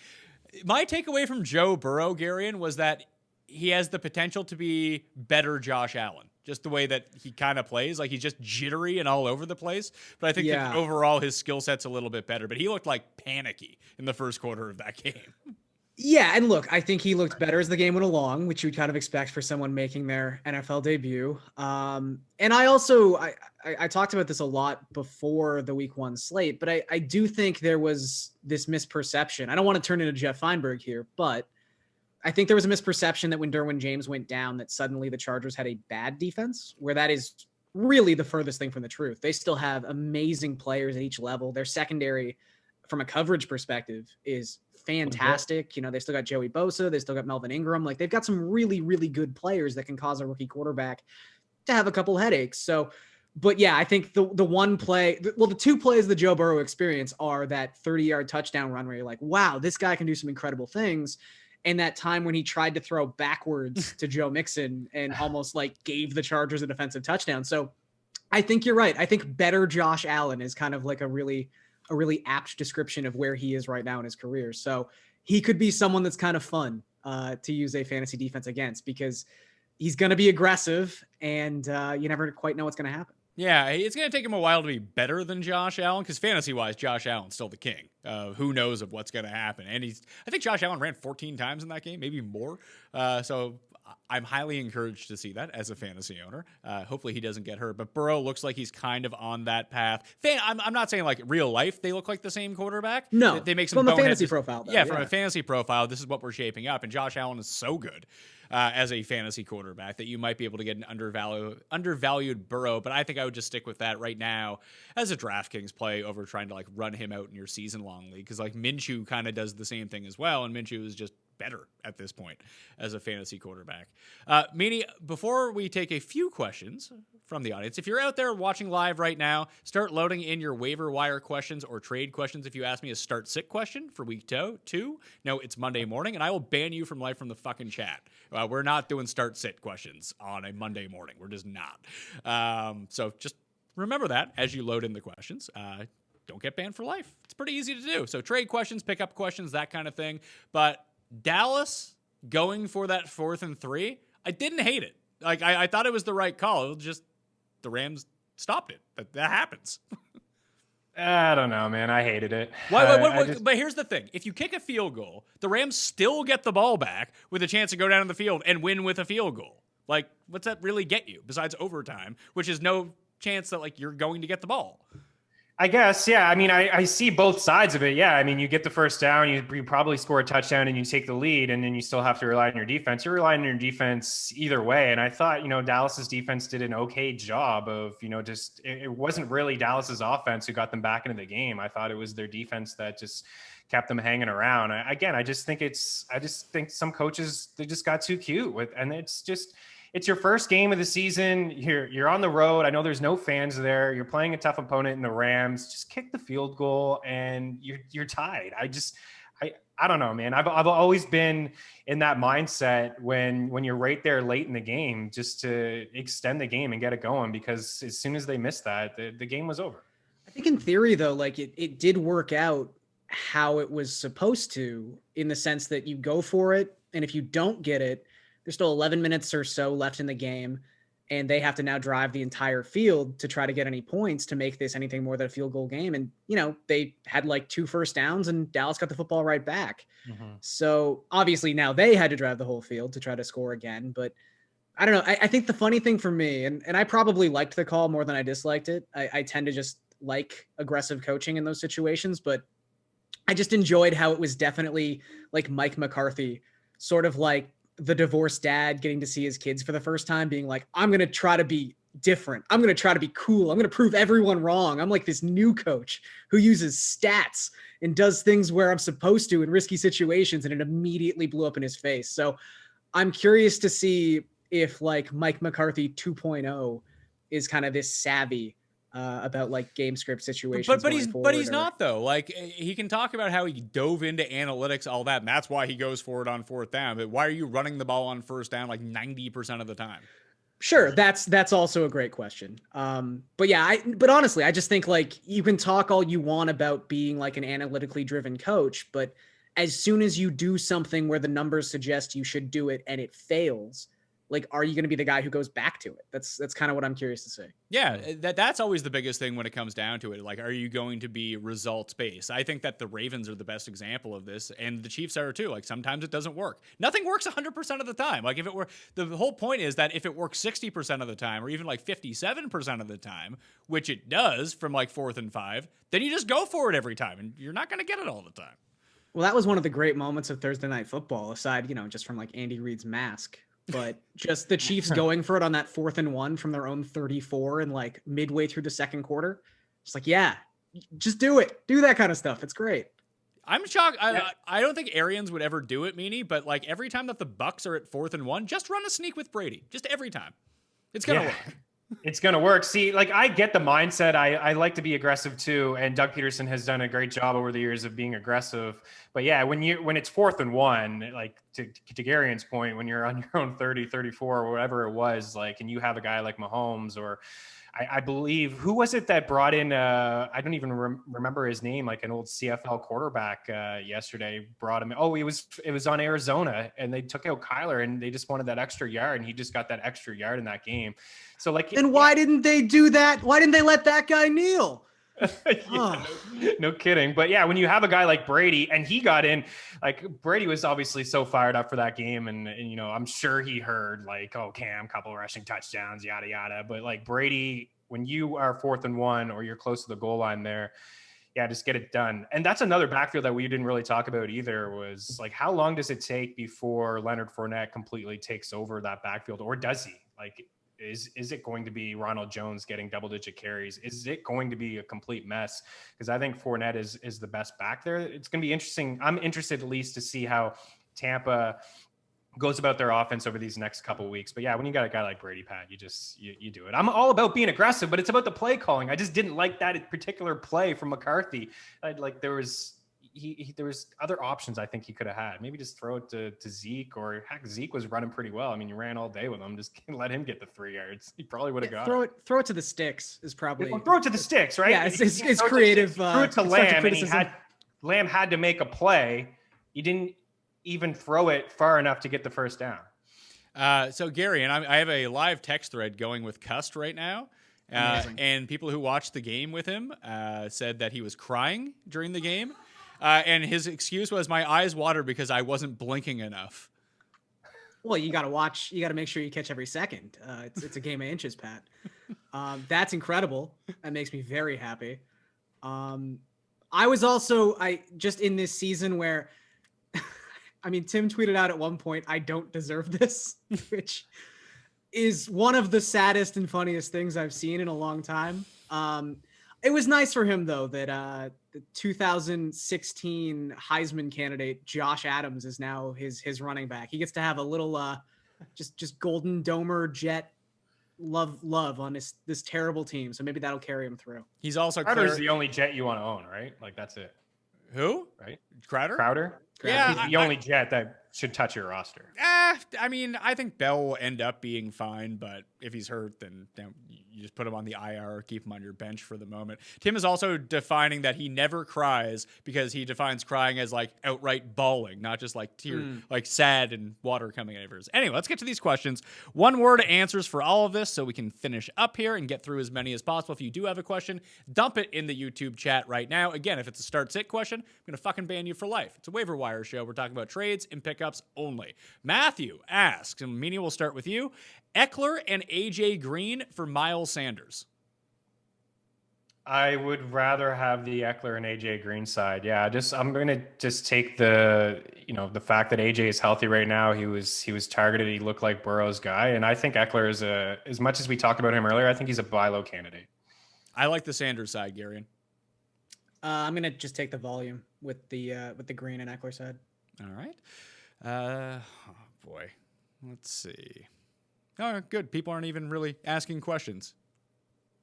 My takeaway from Joe Burrow, Garion, was that he has the potential to be better Josh Allen. Just the way that he kind of plays. He's just jittery and all over the place. But I think that overall his skill set's a little bit better. But he looked panicky in the first quarter of that game. Yeah, and look, I think he looked better as the game went along, which you'd kind of expect for someone making their NFL debut. And I also, I talked about this a lot before the week 1 slate, but I do think there was this misperception. I don't want to turn into Jeff Feinberg here, but I think there was a misperception that when Derwin James went down, that suddenly the Chargers had a bad defense, where that is really the furthest thing from the truth. They still have amazing players at each level. Their secondary, from a coverage perspective, is fantastic. They still got Joey Bosa. They still got Melvin Ingram. They've got some really, really good players that can cause a rookie quarterback to have a couple headaches. So, but yeah, I think the one play, the 2 plays of the Joe Burrow experience are that 30-yard touchdown run where you're like, wow, this guy can do some incredible things. And that time when he tried to throw backwards to Joe Mixon and almost gave the Chargers a defensive touchdown. So I think you're right. I think better Josh Allen is kind of a really apt description of where he is right now in his career. So he could be someone that's kind of fun to use a fantasy defense against, because he's going to be aggressive and you never quite know what's going to happen. Yeah, it's going to take him a while to be better than Josh Allen, because fantasy-wise, Josh Allen's still the king. Who knows of what's going to happen? And I think Josh Allen ran 14 times in that game, maybe more. So I'm highly encouraged to see that as a fantasy owner. Hopefully he doesn't get hurt, but Burrow looks like he's kind of on that path. I'm not saying like real life they look like the same quarterback. No, they make some from a bonehead fantasy profile. Though, yeah, from a fantasy profile, this is what we're shaping up. And Josh Allen is so good as a fantasy quarterback that you might be able to get an undervalued Burrow. But I think I would just stick with that right now as a DraftKings play over trying to like run him out in your season-long league, because like Minshew kind of does the same thing as well, and Minshew is just better at this point as a fantasy quarterback. Meaney, before we take a few questions from the audience, if you're out there watching live right now, start loading in your waiver wire questions or trade questions. If you ask me a start sit question for week two, no, it's Monday morning, and I will ban you from life from the fucking chat. We're not doing start sit questions on a Monday morning. We're just not. So just remember that as you load in the questions. Don't get banned for life. It's pretty easy to do. So trade questions, pick up questions, that kind of thing. But Dallas going for that 4th and 3, I didn't hate it. Like I thought it was the right call. It was just the Rams stopped it. That happens. I don't know, man. I hated it. But here's the thing. If you kick a field goal, the Rams still get the ball back with a chance to go down the field and win with a field goal. Like, what's that really get you besides overtime, which is no chance that like you're going to get the ball? I guess, yeah. I mean, I see both sides of it. Yeah. I mean, you get the first down, you probably score a touchdown and you take the lead, and then you still have to rely on your defense. You're relying on your defense either way. And I thought, Dallas's defense did an okay job of, just, it wasn't really Dallas's offense who got them back into the game. I thought it was their defense that just kept them hanging around. I just think some coaches, they just got too cute with, and it's your first game of the season. You're on the road. I know there's no fans there. You're playing a tough opponent in the Rams. Just kick the field goal and you're tied. I don't know, man. I've always been in that mindset when you're right there late in the game, just to extend the game and get it going, because as soon as they missed that, the game was over. I think in theory though, like it did work out how it was supposed to, in the sense that you go for it, and if you don't get it, there's still 11 minutes or so left in the game, and they have to now drive the entire field to try to get any points to make this anything more than a field goal game. And, they had like 2 first downs and Dallas got the football right back. Mm-hmm. So obviously now they had to drive the whole field to try to score again. But I don't know. I think the funny thing for me, and I probably liked the call more than I disliked it. I tend to just like aggressive coaching in those situations, but I just enjoyed how it was definitely like Mike McCarthy, sort of like the divorced dad getting to see his kids for the first time, being like, I'm going to try to be different. I'm going to try to be cool. I'm going to prove everyone wrong. I'm like this new coach who uses stats and does things where I'm supposed to in risky situations. And it immediately blew up in his face. So I'm curious to see if like Mike McCarthy 2.0 is kind of this savvy about like game script situations. But he's not though. Like he can talk about how he dove into analytics, all that, and that's why he goes for it on 4th down. But why are you running the ball on 1st down like 90% of the time? Sure, that's also a great question. But yeah, but honestly, I just think like you can talk all you want about being like an analytically driven coach, but as soon as you do something where the numbers suggest you should do it and it fails, like, are you going to be the guy who goes back to it? That's kind of what I'm curious to see. Yeah, that's always the biggest thing when it comes down to it. Like, are you going to be results-based? I think that the Ravens are the best example of this, and the Chiefs are too. Like, sometimes it doesn't work. Nothing works 100% of the time. Like, if it were, the whole point is that if it works 60% of the time, or even like 57% of the time, which it does from like 4th and 5, then you just go for it every time, and you're not going to get it all the time. Well, that was one of the great moments of Thursday Night Football, aside, just from like Andy Reid's mask. But just the Chiefs going for it on that 4th and 1 from their own 34 and like midway through the second quarter. It's like, yeah, just do it. Do that kind of stuff. It's great. I'm shocked. I don't think Arians would ever do it, Meaney, but like every time that the Bucks are at 4th and 1, just run a sneak with Brady. Just every time. It's going to work. It's going to work. See, like I get the mindset. I like to be aggressive too. And Doug Peterson has done a great job over the years of being aggressive. But yeah, when it's 4th and 1, like to Garion's point, when you're on your own 30, 34 or whatever it was, like, and you have a guy like Mahomes, or I believe, who was it that brought in, I don't even remember his name, like an old CFL quarterback yesterday brought him. Oh, it was on Arizona, and they took out Kyler, and they just wanted that extra yard, and he just got that extra yard in that game. So like, and why didn't they do that? Why didn't they let that guy kneel? Yeah, no kidding. But yeah, when you have a guy like Brady, and he got in, like Brady was obviously so fired up for that game, and you know, I'm sure he heard like, oh, Cam, couple rushing touchdowns, yada yada. But like Brady, when you are 4th and 1 or you're close to the goal line there, yeah, just get it done. And that's another backfield that we didn't really talk about either, was like, how long does it take before Leonard Fournette completely takes over that backfield, or does he? Like, is it going to be Ronald Jones getting double-digit carries? Is it going to be a complete mess? Because I think Fournette is the best back there. It's going to be interesting. I'm interested at least to see how Tampa goes about their offense over these next couple of weeks. But yeah, when you got a guy like Brady, Pat, you do it. I'm all about being aggressive, but it's about the play calling. I just didn't like that particular play from McCarthy. There was other options I think he could have had. Maybe just throw it to Zeke, or heck, Zeke was running pretty well. I mean, you ran all day with him. Just let him get the 3 yards. He probably would have got it. Throw it to the sticks is probably. Throw it to the sticks, right? Yeah, it's creative. Threw it to Lamb, and Lamb had to make a play. He didn't even throw it far enough to get the first down. So Gary, and I have a live text thread going with Cust right now. And people who watched the game with him said that he was crying during the game. And his excuse was, my eyes watered because I wasn't blinking enough. Well, you got to make sure you catch every second. It's a game of inches, Pat. That's incredible. That makes me very happy. I was also just in this season where, I mean, Tim tweeted out at one point, "I don't deserve this," which is one of the saddest and funniest things I've seen in a long time. It was nice for him, though, that the 2016 Heisman candidate Josh Adams is now his running back. He gets to have a little just golden domer jet love on this terrible team. So maybe that'll carry him through. He's also Crowder's the only jet you want to own, right? Like, that's it. Who? Right? Crowder? Yeah, he's the only jet that should touch your roster. I mean, I think Bell will end up being fine, but if he's hurt, then you just put him on the IR or keep him on your bench for the moment. Tim is also defining that he never cries, because he defines crying as like outright bawling, not just like like sad and water coming out of his. Anyway, let's get to these questions. 1-word answers for all of this so we can finish up here and get through as many as possible. If you do have a question, dump it in the YouTube chat right now. Again, if it's a start-sit question, I'm going to fucking ban you for life. It's a Waiver Wire show. We're talking about trades and pickups only. Matthew asks, and Meaney, will start with you, Eckler and AJ Green for Miles Sanders. I would rather have the Eckler and AJ Green side. Yeah, I'm going to just take the fact that AJ is healthy right now. He was targeted. He looked like Burrow's guy, and I think Eckler is as much as we talked about him earlier, I think he's a buy low candidate. I like the Sanders side, Garion. I'm going to just take the volume with the Green and Eckler side. All right. Oh boy. Let's see. Oh, good. People aren't even really asking questions.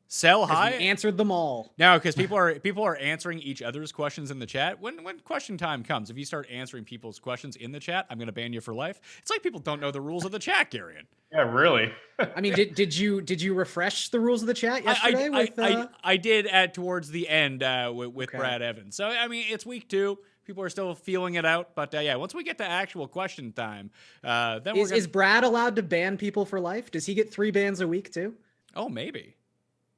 Sell high. We answered them all. No, because people are answering each other's questions in the chat. When question time comes, if you start answering people's questions in the chat, I'm going to ban you for life. It's like people don't know the rules of the chat, Garion. Yeah, really. I mean, did you refresh the rules of the chat yesterday? I did towards the end with Brad Evans. So I mean, it's week 2. People are still feeling it out, but yeah, once we get to actual question time, then is Brad allowed to ban people for life? Does he get 3 bans a week too? Oh, maybe.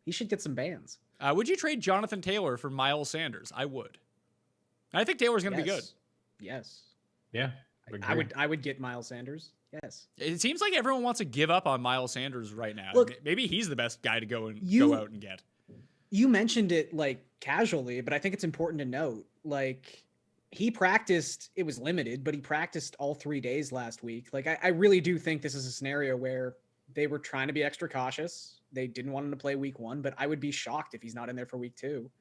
He should get some bans. Would you trade Jonathan Taylor for Miles Sanders? I would. I think Taylor's going to be good. Yes. Yeah. I would get Miles Sanders. Yes. It seems like everyone wants to give up on Miles Sanders right now. Look, maybe he's the best guy to go out and get. You mentioned it like casually, but I think it's important to note, like, he practiced, it was limited, but he practiced all 3 days last week. Like, I really do think this is a scenario where they were trying to be extra cautious. They didn't want him to play week 1, but I would be shocked if he's not in there for week 2.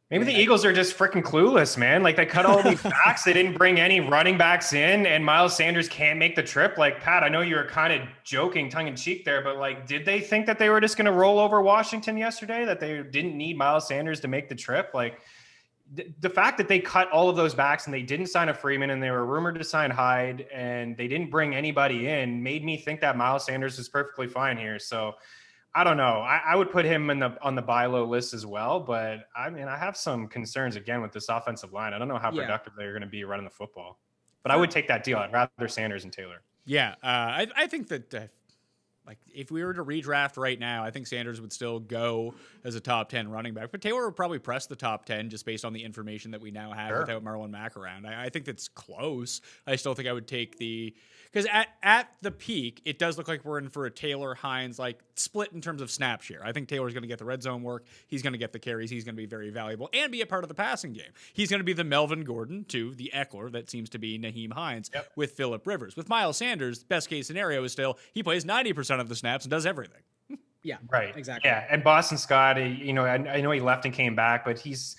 Maybe the Eagles are just freaking clueless, man. Like, they cut all these backs. They didn't bring any running backs in, and Miles Sanders can't make the trip. Like, Pat, I know you were kind of joking tongue in cheek there, but like, did they think that they were just going to roll over Washington yesterday, that they didn't need Miles Sanders to make the trip? Like, the fact that they cut all of those backs and they didn't sign a Freeman and they were rumored to sign Hyde and they didn't bring anybody in made me think that Miles Sanders is perfectly fine here. So I don't know. I would put him on the buy low list as well, but I mean, I have some concerns again with this offensive line. I don't know how productive they're going to be running the football, but I would take that deal. I'd rather Sanders and Taylor. Yeah. I think that like if we were to redraft right now, I think Sanders would still go as a top 10 running back, but Taylor would probably press the top 10 just based on the information that we now have without Marlon Mack around. I think that's close. I still think I would take because at the peak, it does look like we're in for a Taylor Hines like split in terms of snap share. I think Taylor's going to get the red zone work. He's going to get the carries. He's going to be very valuable and be a part of the passing game. He's going to be the Melvin Gordon to the Eckler that seems to be Naheem Hines with Phillip Rivers. With Miles Sanders, best case scenario is still he plays 90% of the snaps and does everything. Yeah, right. Exactly. Yeah, and Boston Scott, I know he left and came back, but he's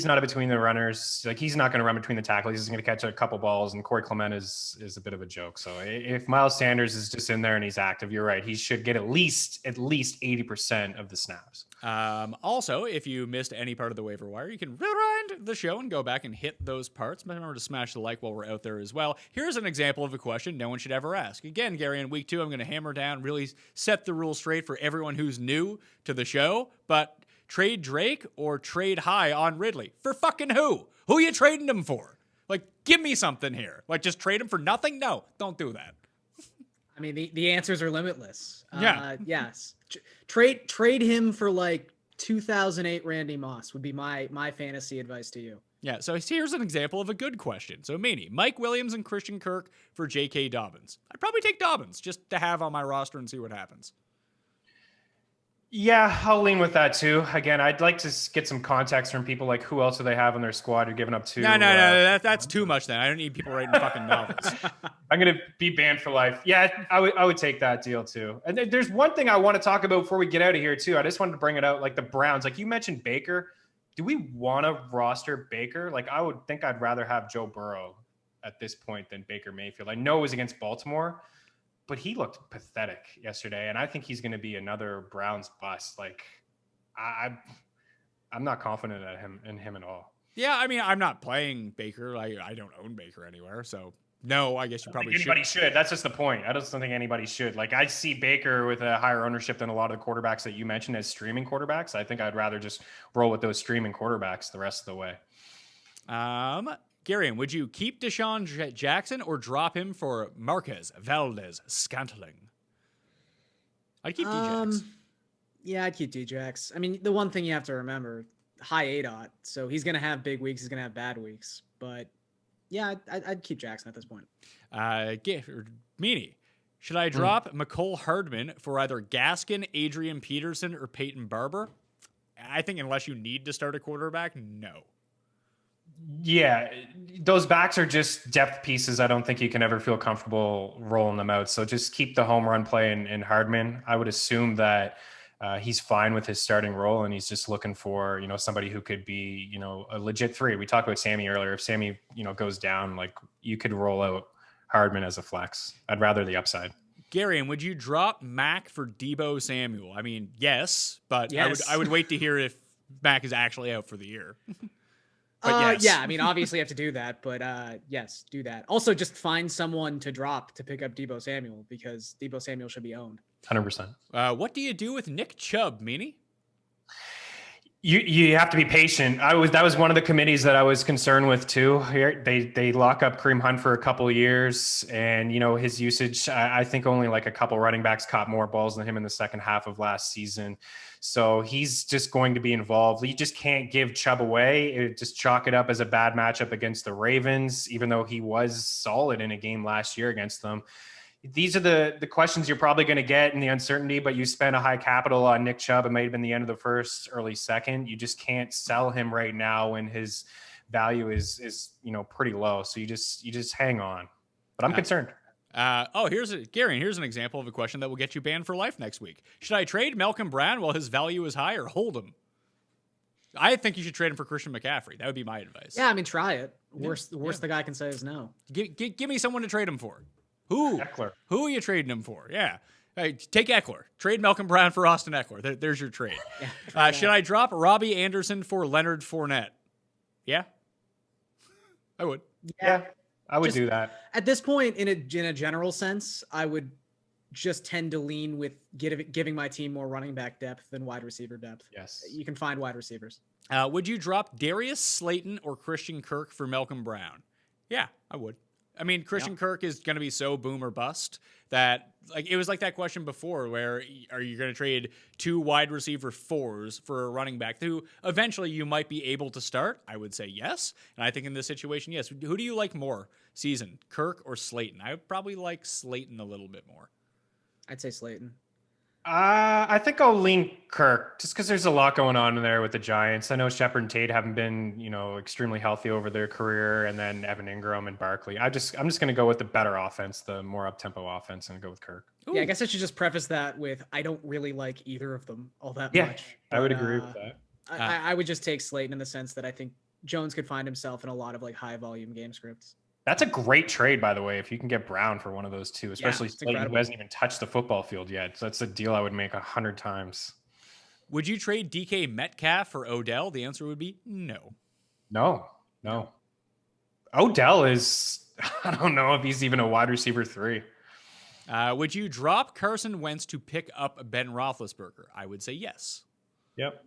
not a between the runners. Like he's not going to run between the tackles. He's going to catch a couple balls. And Corey Clement is a bit of a joke. So if Miles Sanders is just in there and he's active, you're right. He should get at least 80% of the snaps. Also, if you missed any part of the waiver wire, you can rewind the show and go back and hit those parts. Remember to smash the like while we're out there as well. Here's an example of a question no one should ever ask. Again, Gary, in week 2, I'm going to hammer down, really set the rules straight for everyone who's new to the show. But trade Drake or trade high on Ridley? For fucking who? Who are you trading him for? Like, give me something here. Like, just trade him for nothing? No, don't do that. I mean, the answers are limitless. Yeah. Yes. Trade him for like 2008 Randy Moss would be my fantasy advice to you. Yeah, so here's an example of a good question. So, Meaney, Mike Williams and Christian Kirk for J.K. Dobbins. I'd probably take Dobbins just to have on my roster and see what happens. Yeah, I'll lean with that too. Again, I'd like to get some context from people like who else do they have on their squad you're giving up to. No, that's too much then. I don't need people writing fucking novels. I'm going to be banned for life. Yeah, I would take that deal too. And there's one thing I want to talk about before we get out of here too. I just wanted to bring it out, like the Browns. Like you mentioned Baker. Do we want to roster Baker? Like I would think I'd rather have Joe Burrow at this point than Baker Mayfield. I know it was against Baltimore, but he looked pathetic yesterday, and I think he's going to be another Browns bust. Like, I'm not confident in him at all. Yeah, I mean, I'm not playing Baker. I don't own Baker anywhere, so no. I guess you probably anybody should. That's just the point. I just don't think anybody should. Like, I see Baker with a higher ownership than a lot of the quarterbacks that you mentioned as streaming quarterbacks. I think I'd rather just roll with those streaming quarterbacks the rest of the way. Garion, would you keep Deshaun Jackson or drop him for Marquez Valdez-Scantling? I'd keep D-Jax. Yeah, I'd keep D-Jax. I mean, the one thing you have to remember, high ADOT, so he's going to have big weeks, he's going to have bad weeks. But, yeah, I'd keep Jackson at this point. Meaney, should I drop McCole Hardman for either Gaskin, Adrian Peterson, or Peyton Barber? I think unless you need to start a quarterback, no. Yeah, those backs are just depth pieces. I don't think you can ever feel comfortable rolling them out. So just keep the home run play in Hardman. I would assume that he's fine with his starting role, and he's just looking for, somebody who could be, a legit 3. We talked about Sammy earlier. If Sammy, goes down, like you could roll out Hardman as a flex. I'd rather the upside. Garion, would you drop Mac for Deebo Samuel? I mean, yes, but yes. I would wait to hear if Mac is actually out for the year. Yes. Yeah, I mean, obviously you have to do that, but yes, do that. Also, just find someone to drop to pick up Deebo Samuel because Deebo Samuel should be owned. 100%. What do you do with Nick Chubb, Meaney? You have to be patient. That was one of the committees that I was concerned with too. Here they lock up Kareem Hunt for a couple of years, and his usage. I think only like a couple running backs caught more balls than him in the second half of last season. So he's just going to be involved. You just can't give Chubb away. Just chalk it up as a bad matchup against the Ravens, even though he was solid in a game last year against them. These are the questions you're probably going to get in the uncertainty, but you spend a high capital on Nick Chubb. It may have been the end of the first, early second. You just can't sell him right now when his value is pretty low. So you just hang on. But I'm concerned. Here's an example of a question that will get you banned for life next week. Should I trade Malcolm Brown while his value is high or hold him? I think you should trade him for Christian McCaffrey. That would be my advice. Yeah, I mean, try it. Worst the guy can say is no. Give me someone to trade him for. Who? Eckler. Who are you trading him for? Yeah. Hey, take Eckler. Trade Malcolm Brown for Austin Eckler. There's your trade. Yeah, should I drop Robbie Anderson for Leonard Fournette? Yeah. I would. Yeah. I would do that. At this point, in a general sense, I would just tend to lean with giving my team more running back depth than wide receiver depth. Yes. You can find wide receivers. Would you drop Darius Slayton or Christian Kirk for Malcolm Brown? Yeah, I would. I mean, Christian Kirk is going to be so boom or bust that, like, it was like that question before where are you going to trade 2 wide receiver 4s for a running back who eventually you might be able to start? I would say yes. And I think in this situation, yes. Who do you like more season, Kirk or Slayton? I would probably like Slayton a little bit more. I'd say Slayton. I think I'll lean Kirk just because there's a lot going on in there with the Giants. I know Shepard and Tate haven't been, extremely healthy over their career, and then Evan Ingram and Barkley. I'm just going to go with the better offense, the more up-tempo offense, and go with Kirk. Ooh. Yeah, I guess I should just preface that with I don't really like either of them all that much. I would agree with that. I would just take Slayton in the sense that I think Jones could find himself in a lot of like high-volume game scripts. That's a great trade, by the way, if you can get Brown for one of those two, especially Slayton, who hasn't even touched the football field yet. So that's a deal I would make 100 times. Would you trade DK Metcalf for Odell? The answer would be no. No. Odell is, I don't know if he's even a wide receiver 3. Would you drop Carson Wentz to pick up Ben Roethlisberger? I would say yes. Yep.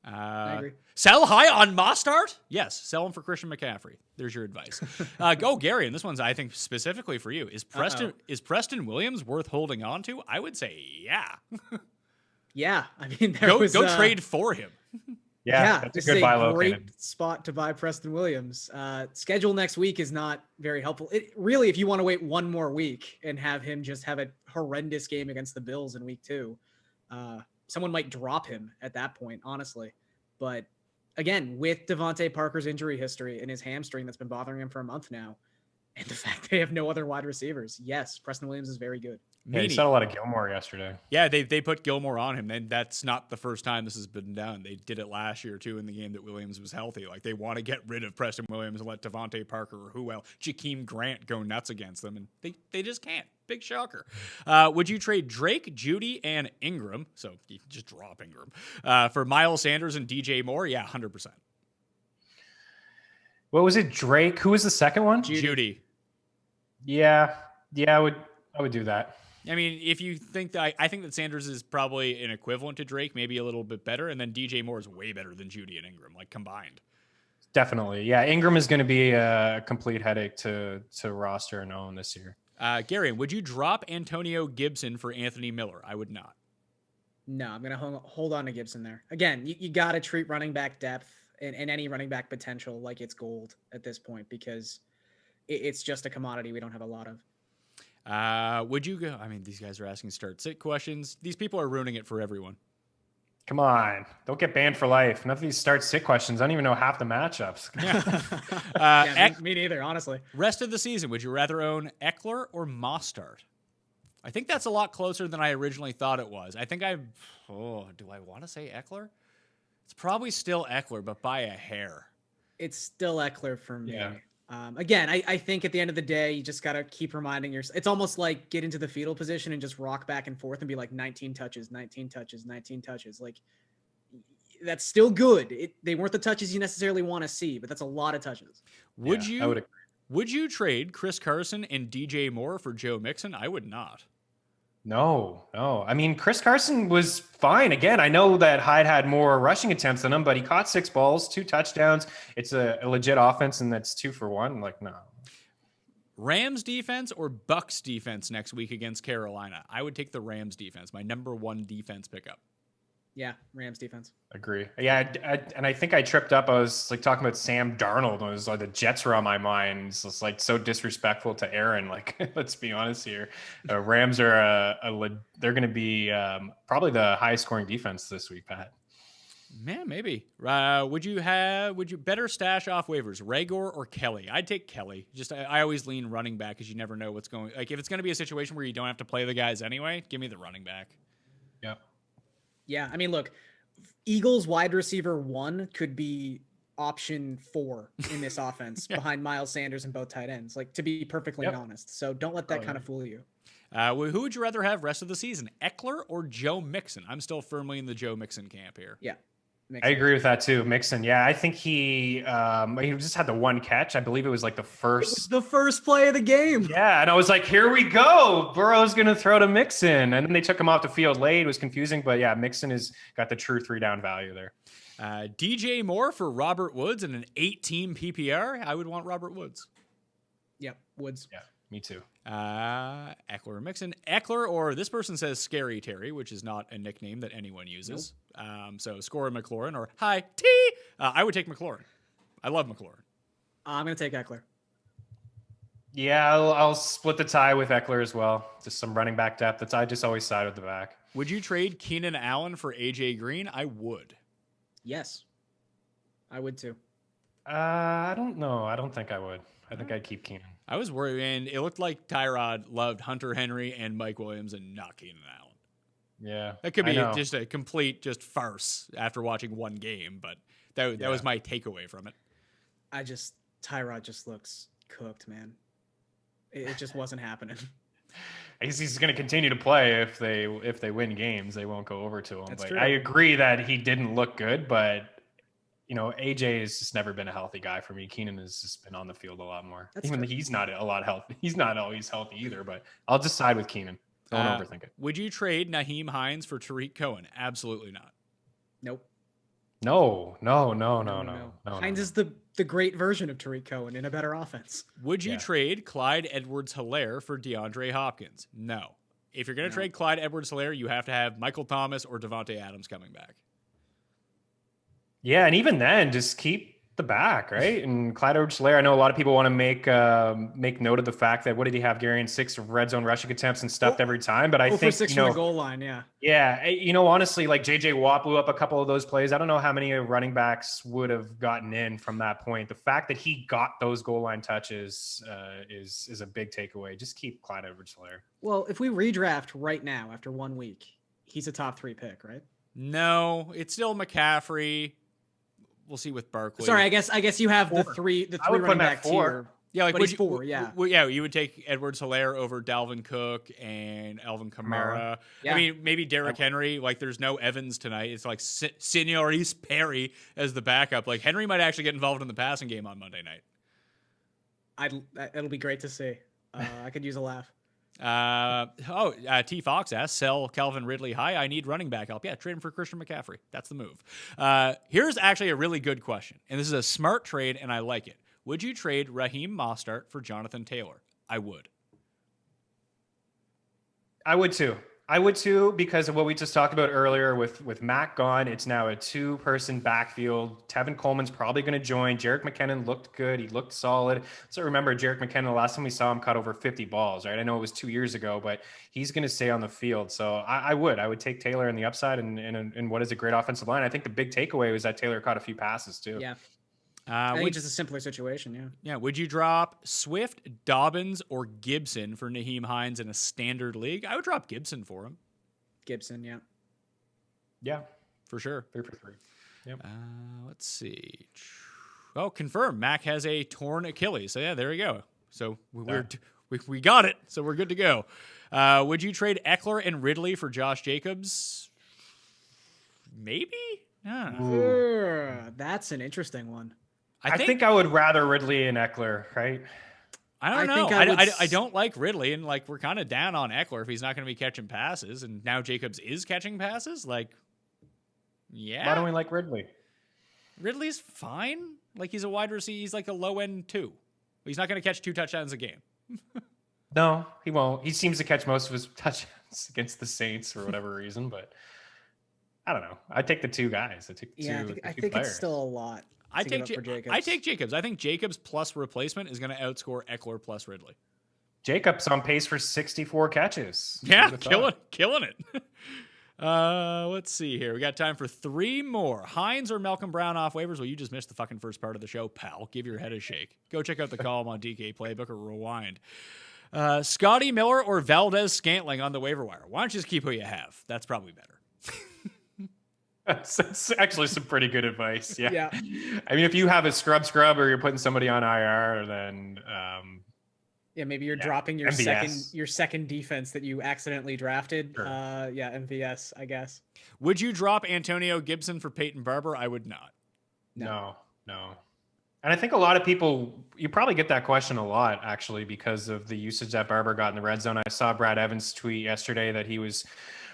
I agree. Sell high on Mostart? Yes. Sell him for Christian McCaffrey. There's your advice. Go Garion. This one's, I think, specifically for you. Is Preston Williams worth holding on to? I would say yeah. Yeah. I mean, go trade for him. Yeah, that's a good buy low. Great spot to buy Preston Williams. Schedule next week is not very helpful. Really, if you want to wait one more week and have him just have a horrendous game against the Bills in week 2, someone might drop him at that point, honestly. But again, with Devontae Parker's injury history and his hamstring that's been bothering him for a month now, and the fact they have no other wide receivers, yes, Preston Williams is very good. Yeah, he saw a lot of Gilmore yesterday. Yeah, they put Gilmore on him, and that's not the first time this has been done. They did it last year, too, in the game that Williams was healthy. Like, they want to get rid of Preston Williams and let Devontae Parker or Jakeem Grant go nuts against them, and they just can't. Big shocker. Would you trade Drake, Judy, and Ingram, so you can just drop Ingram, for Miles Sanders and DJ Moore? Yeah, 100%. What was it, Drake? Who was the second one? Judy. Yeah, I would do that. I mean, if you think that, I think that Sanders is probably an equivalent to Drake, maybe a little bit better, and then DJ Moore is way better than Judy and Ingram, like combined. Definitely, yeah. Ingram is going to be a complete headache to roster and own this year. Garion, would you drop Antonio Gibson for Anthony Miller? I would not. No, I'm going to hold on to Gibson there. Again, you got to treat running back depth and any running back potential like it's gold at this point because it's just a commodity we don't have a lot of. Would you go? I mean, these guys are asking start-sit questions. These people are ruining it for everyone. Come on. Don't get banned for life. None of these start-sit questions. I don't even know half the matchups. Me neither, honestly. Rest of the season, would you rather own Eckler or Mostart? I think that's a lot closer than I originally thought it was. I think do I want to say Eckler? It's probably still Eckler, but by a hair. It's still Eckler for me. Yeah. Again, I think at the end of the day, you just got to keep reminding yourself. It's almost like get into the fetal position and just rock back and forth and be like 19 touches, 19 touches, 19 touches. Like, that's still good. They weren't the touches you necessarily want to see, but that's a lot of touches. Would you trade Chris Carson and DJ Moore for Joe Mixon? I would not. No. I mean, Chris Carson was fine. Again, I know that Hyde had more rushing attempts than him, but he caught 6 balls, 2 touchdowns. It's a legit offense, and that's 2 for 1. Like, no. Rams defense or Bucks defense next week against Carolina? I would take the Rams defense, my number 1 defense pickup. Yeah, Rams defense. Agree. Yeah, and I think I tripped up. I was like talking about Sam Darnold. It was like the Jets were on my mind. It's just like so disrespectful to Aaron. Like, let's be honest here. Rams are they're going to be probably the highest scoring defense this week, Pat. Man, maybe. Would you better stash off waivers, Rager or Kelly? I'd take Kelly. Just I always lean running back because you never know what's going. Like if it's going to be a situation where you don't have to play the guys anyway, give me the running back. Yep. Yeah, I mean, look, Eagles wide receiver 1 could be option 4 in this offense behind Miles Sanders and both tight ends, like to be perfectly honest. So don't let that kind of fool you. Who would you rather have rest of the season, Eckler or Joe Mixon? I'm still firmly in the Joe Mixon camp here. Yeah. I agree with that too. Mixon. Yeah, I think he just had the 1 catch. I believe it was like the first play of the game. Yeah. And I was like, here we go. Burrow's going to throw to Mixon. And then they took him off the field late. It was confusing, but yeah, Mixon has got the true 3-down value there. DJ Moore for Robert Woods in an 8-team PPR. I would want Robert Woods. Yep. Woods. Yeah, me too. Eckler or Mixon. Eckler, or this person says Scary Terry, which is not a nickname that anyone uses. Nope. So Score McLaurin or Hi T. I would take McLaurin. I love McLaurin. I'm going to take Eckler. Yeah, I'll split the tie with Eckler as well. Just some running back depth. I just always side with the back. Would you trade Keenan Allen for AJ Green? I would. Yes. I would too. I don't know. I don't think I would. I think I'd keep Keenan. I was worried, and it looked like Tyrod loved Hunter Henry and Mike Williams and not Keenan Allen. Yeah. That could be just a complete farce after watching one game, but that was my takeaway from it. Tyrod just looks cooked, man. It just wasn't happening. I guess he's going to continue to play if they win games. They won't go over to him. That's but true. I agree that he didn't look good, but AJ has just never been a healthy guy for me. Keenan has just been on the field a lot more. Even though he's not a lot healthy. He's not always healthy either, but I'll just side with Keenan. Don't overthink it. Would you trade Naheem Hines for Tariq Cohen? Absolutely not. Nope. No. Hines is the great version of Tariq Cohen in a better offense. Would you trade Clyde Edwards-Helaire for DeAndre Hopkins? No. If you're going to trade Clyde Edwards-Helaire, you have to have Michael Thomas or Devontae Adams coming back. Yeah, and even then, just keep the back, right? And Clyde Edwards-Helaire, I know a lot of people want to make note of the fact that what did he have, Garion? 6 red zone rushing attempts and stuffed every time. But I think 6 from the goal line, yeah. Yeah, honestly, like JJ Watt blew up a couple of those plays. I don't know how many running backs would have gotten in from that point. The fact that he got those goal line touches is a big takeaway. Just keep Clyde Edwards-Helaire. Well, if we redraft right now after 1 week, he's a top 3 pick, right? No, it's still McCaffrey. We'll see with Barkley. Sorry, I guess you have the three running back tier. Yeah, like but he's 4. Yeah, you would take Edwards-Helaire over Dalvin Cook and Alvin Kamara. Yeah. I mean, maybe Derrick Henry. Like, there's no Evans tonight. It's like Seniori's Perry as the backup. Like, Henry might actually get involved in the passing game on Monday night. It'll be great to see. I could use a laugh. T Fox asks, sell Calvin Ridley high. I need running back help. Yeah, trade him for Christian McCaffrey. That's the move. Here's actually a really good question, and this is a smart trade, and I like it. Would you trade Raheem Mostert for Jonathan Taylor? I would. I would too, because of what we just talked about earlier with Mac gone. It's now a 2-person backfield. Tevin Coleman's probably going to join. Jerick McKinnon looked good. He looked solid. So remember, Jerick McKinnon, the last time we saw him caught over 50 balls, right? I know it was 2 years ago, but he's going to stay on the field. So I would take Taylor in the upside and what is a great offensive line. I think the big takeaway was that Taylor caught a few passes too. Yeah. I think it's just a simpler situation, yeah. Yeah, would you drop Swift, Dobbins, or Gibson for Naheem Hines in a standard league? I would drop Gibson for him. Gibson, yeah. Yeah, for sure. 3 for 3. Yep. Let's see. Oh, confirm. Mac has a torn Achilles. So, yeah, there we go. So, we got it. So, we're good to go. Would you trade Eckler and Ridley for Josh Jacobs? Maybe? That's an interesting one. I think I would rather Ridley and Eckler, right? I don't know. I don't like Ridley, and like we're kind of down on Eckler if he's not going to be catching passes, and now Jacobs is catching passes. Like, yeah. Why don't we like Ridley? Ridley's fine. Like, he's a wide receiver. He's like a low end 2. He's not going to catch 2 touchdowns a game. No, he won't. He seems to catch most of his touchdowns against the Saints for whatever reason, but I don't know. I take the 2 guys. I think it's still a lot. I take Jacobs. I think Jacobs plus replacement is going to outscore Eckler plus Ridley. Jacobs on pace for 64 catches. Yeah, killing it. Let's see here. We got time for 3 more. Hines or Malcolm Brown off waivers? Well, you just missed the fucking first part of the show, pal. Give your head a shake. Go check out the column on DK Playbook or Rewind. Scotty Miller or Valdez Scantling on the waiver wire? Why don't you just keep who you have? That's probably better. That's actually some pretty good advice. Yeah. Yeah. I mean, if you have a scrub or you're putting somebody on IR, then maybe you're dropping your second defense that you accidentally drafted. Sure. MVS, I guess. Would you drop Antonio Gibson for Peyton Barber? I would not. No. And I think a lot of people, you probably get that question a lot, actually, because of the usage that Barber got in the red zone. I saw Brad Evans tweet yesterday that he was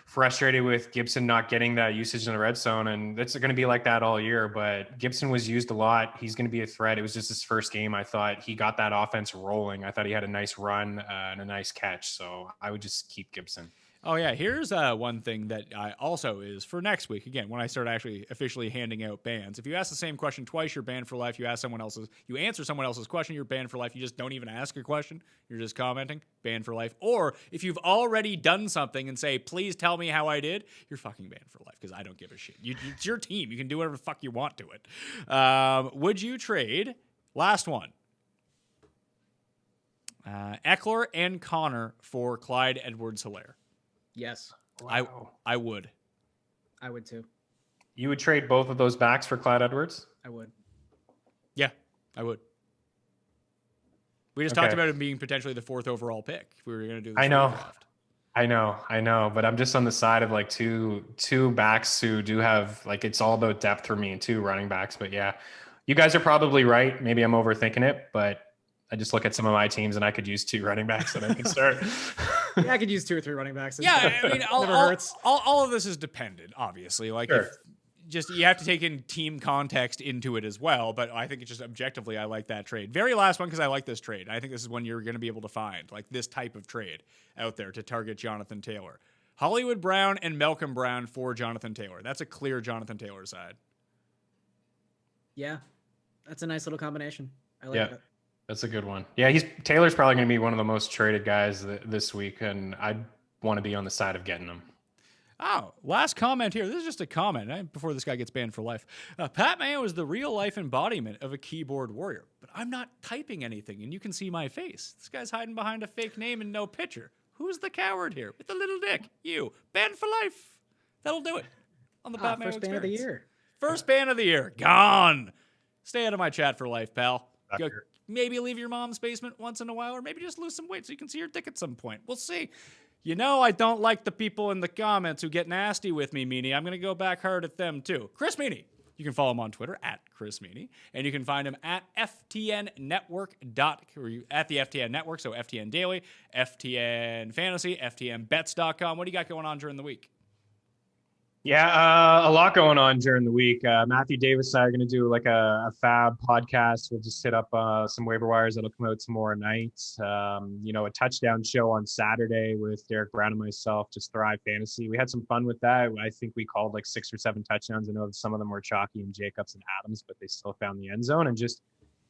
frustrated with Gibson not getting that usage in the red zone, and it's going to be like that all year. But Gibson was used a lot. He's going to be a threat. It was just his first game. I thought he got that offense rolling. I thought he had a nice run and a nice catch. So I would just keep Gibson. Oh, yeah. Here's one thing that I also is for next week. Again, when I start actually officially handing out bans, if you ask the same question twice, you're banned for life. You answer someone else's question, you're banned for life. You just don't even ask a question. You're just commenting, banned for life. Or if you've already done something and say, please tell me how I did, you're fucking banned for life because I don't give a shit. It's your team. You can do whatever the fuck you want to it. Would you trade? Last one. Eckler and Connor for Clyde Edwards-Helaire. Yes. Wow. I would. I would too. You would trade both of those backs for Clyde Edwards? I would. Yeah, I would. We just talked about him being potentially the 4th overall pick if we were going to do this. I know, but I'm just on the side of like two backs who do have like it's all about depth for me and 2 running backs. But yeah, you guys are probably right. Maybe I'm overthinking it, but I just look at some of my teams and I could use 2 running backs that I can start. Yeah, I could use 2 or 3 running backs. Yeah, I mean, never hurts. all of this is dependent, obviously. Like, Sure. you have to take in team context into it as well. But I think it's just objectively, I like that trade. Very last one because I like this trade. I think this is one you're going to be able to find like this type of trade out there to target Jonathan Taylor, Hollywood Brown, and Malcolm Brown for Jonathan Taylor. That's a clear Jonathan Taylor side. Yeah, that's a nice little combination. I like that. That's a good one. Yeah, Taylor's probably going to be one of the most traded guys this week, and I want to be on the side of getting him. Oh, last comment here. This is just a comment before this guy gets banned for life. Pat Mayo is the real-life embodiment of a keyboard warrior, but I'm not typing anything, and you can see my face. This guy's hiding behind a fake name and no picture. Who's the coward here with the little dick? You. Banned for life. That'll do it on the Pat Mayo first ban of the year. First ban of the year. Gone. Stay out of my chat for life, pal. Go, maybe leave your mom's basement once in a while, or maybe just lose some weight so you can see your dick at some point. We'll see. You know I don't like the people in the comments who get nasty with me, Meaney. I'm going to go back hard at them, too. Chris Meaney. You can follow him on Twitter, at Chris Meaney. And you can find him at at the FTN Network, so FTN Daily, FTN Fantasy, FTNBets.com. What do you got going on during the week? Yeah, a lot going on during the week. Matthew Davis and I are going to do like a fab podcast. We'll just hit up some waiver wires that'll come out tomorrow night. A touchdown show on Saturday with Derek Brown and myself, just Thrive Fantasy. We had some fun with that. I think we called like 6 or 7 touchdowns. I know some of them were Chalky and Jacobs and Adams, but they still found the end zone and just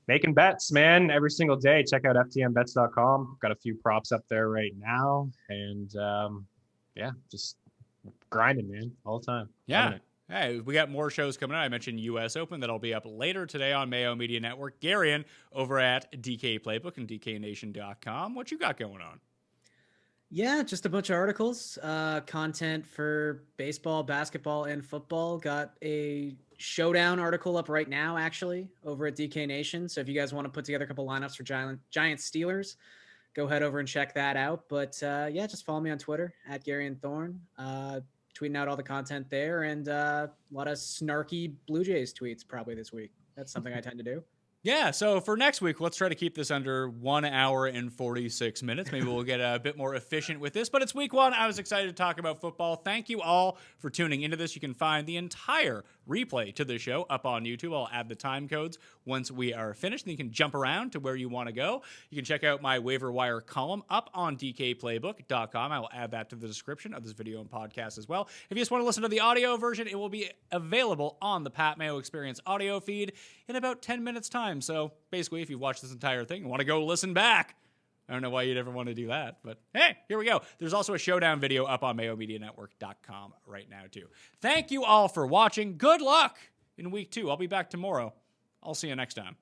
making bets, man, every single day. Check out ftnbets.com. Got a few props up there right now. And just grinding, man, all the time. Yeah. Hey, we got more shows coming out. I mentioned US Open that'll be up later today on Mayo Media Network. Garion over at DK Playbook and DKNation.com. What you got going on? Yeah, just a bunch of articles, content for baseball, basketball, and football. Got a showdown article up right now, actually, over at DK Nation. So if you guys want to put together a couple lineups for Giants Steelers, go head over and check that out. But just follow me on Twitter at Garion Thorne, tweeting out all the content there, and a lot of snarky Blue Jays tweets probably this week. That's something I tend to do. Yeah, so for next week, let's try to keep this under 1 hour and 46 minutes. Maybe we'll get a bit more efficient with this, but it's week 1. I was excited to talk about football. Thank you all for tuning into this. You can find the entire replay to the show up on YouTube. I'll add the time codes once we are finished, and you can jump around to where you want to go. You can check out my waiver wire column up on dkplaybook.com. I will add that to the description of this video and podcast as well. If you just want to listen to the audio version, it will be available on the Pat Mayo Experience audio feed in about 10 minutes time. So basically, if you've watched this entire thing and want to go listen back, I don't know why you'd ever want to do that, but hey, here we go. There's also a showdown video up on MayoMediaNetwork.com right now, too. Thank you all for watching. Good luck in week 2. I'll be back tomorrow. I'll see you next time.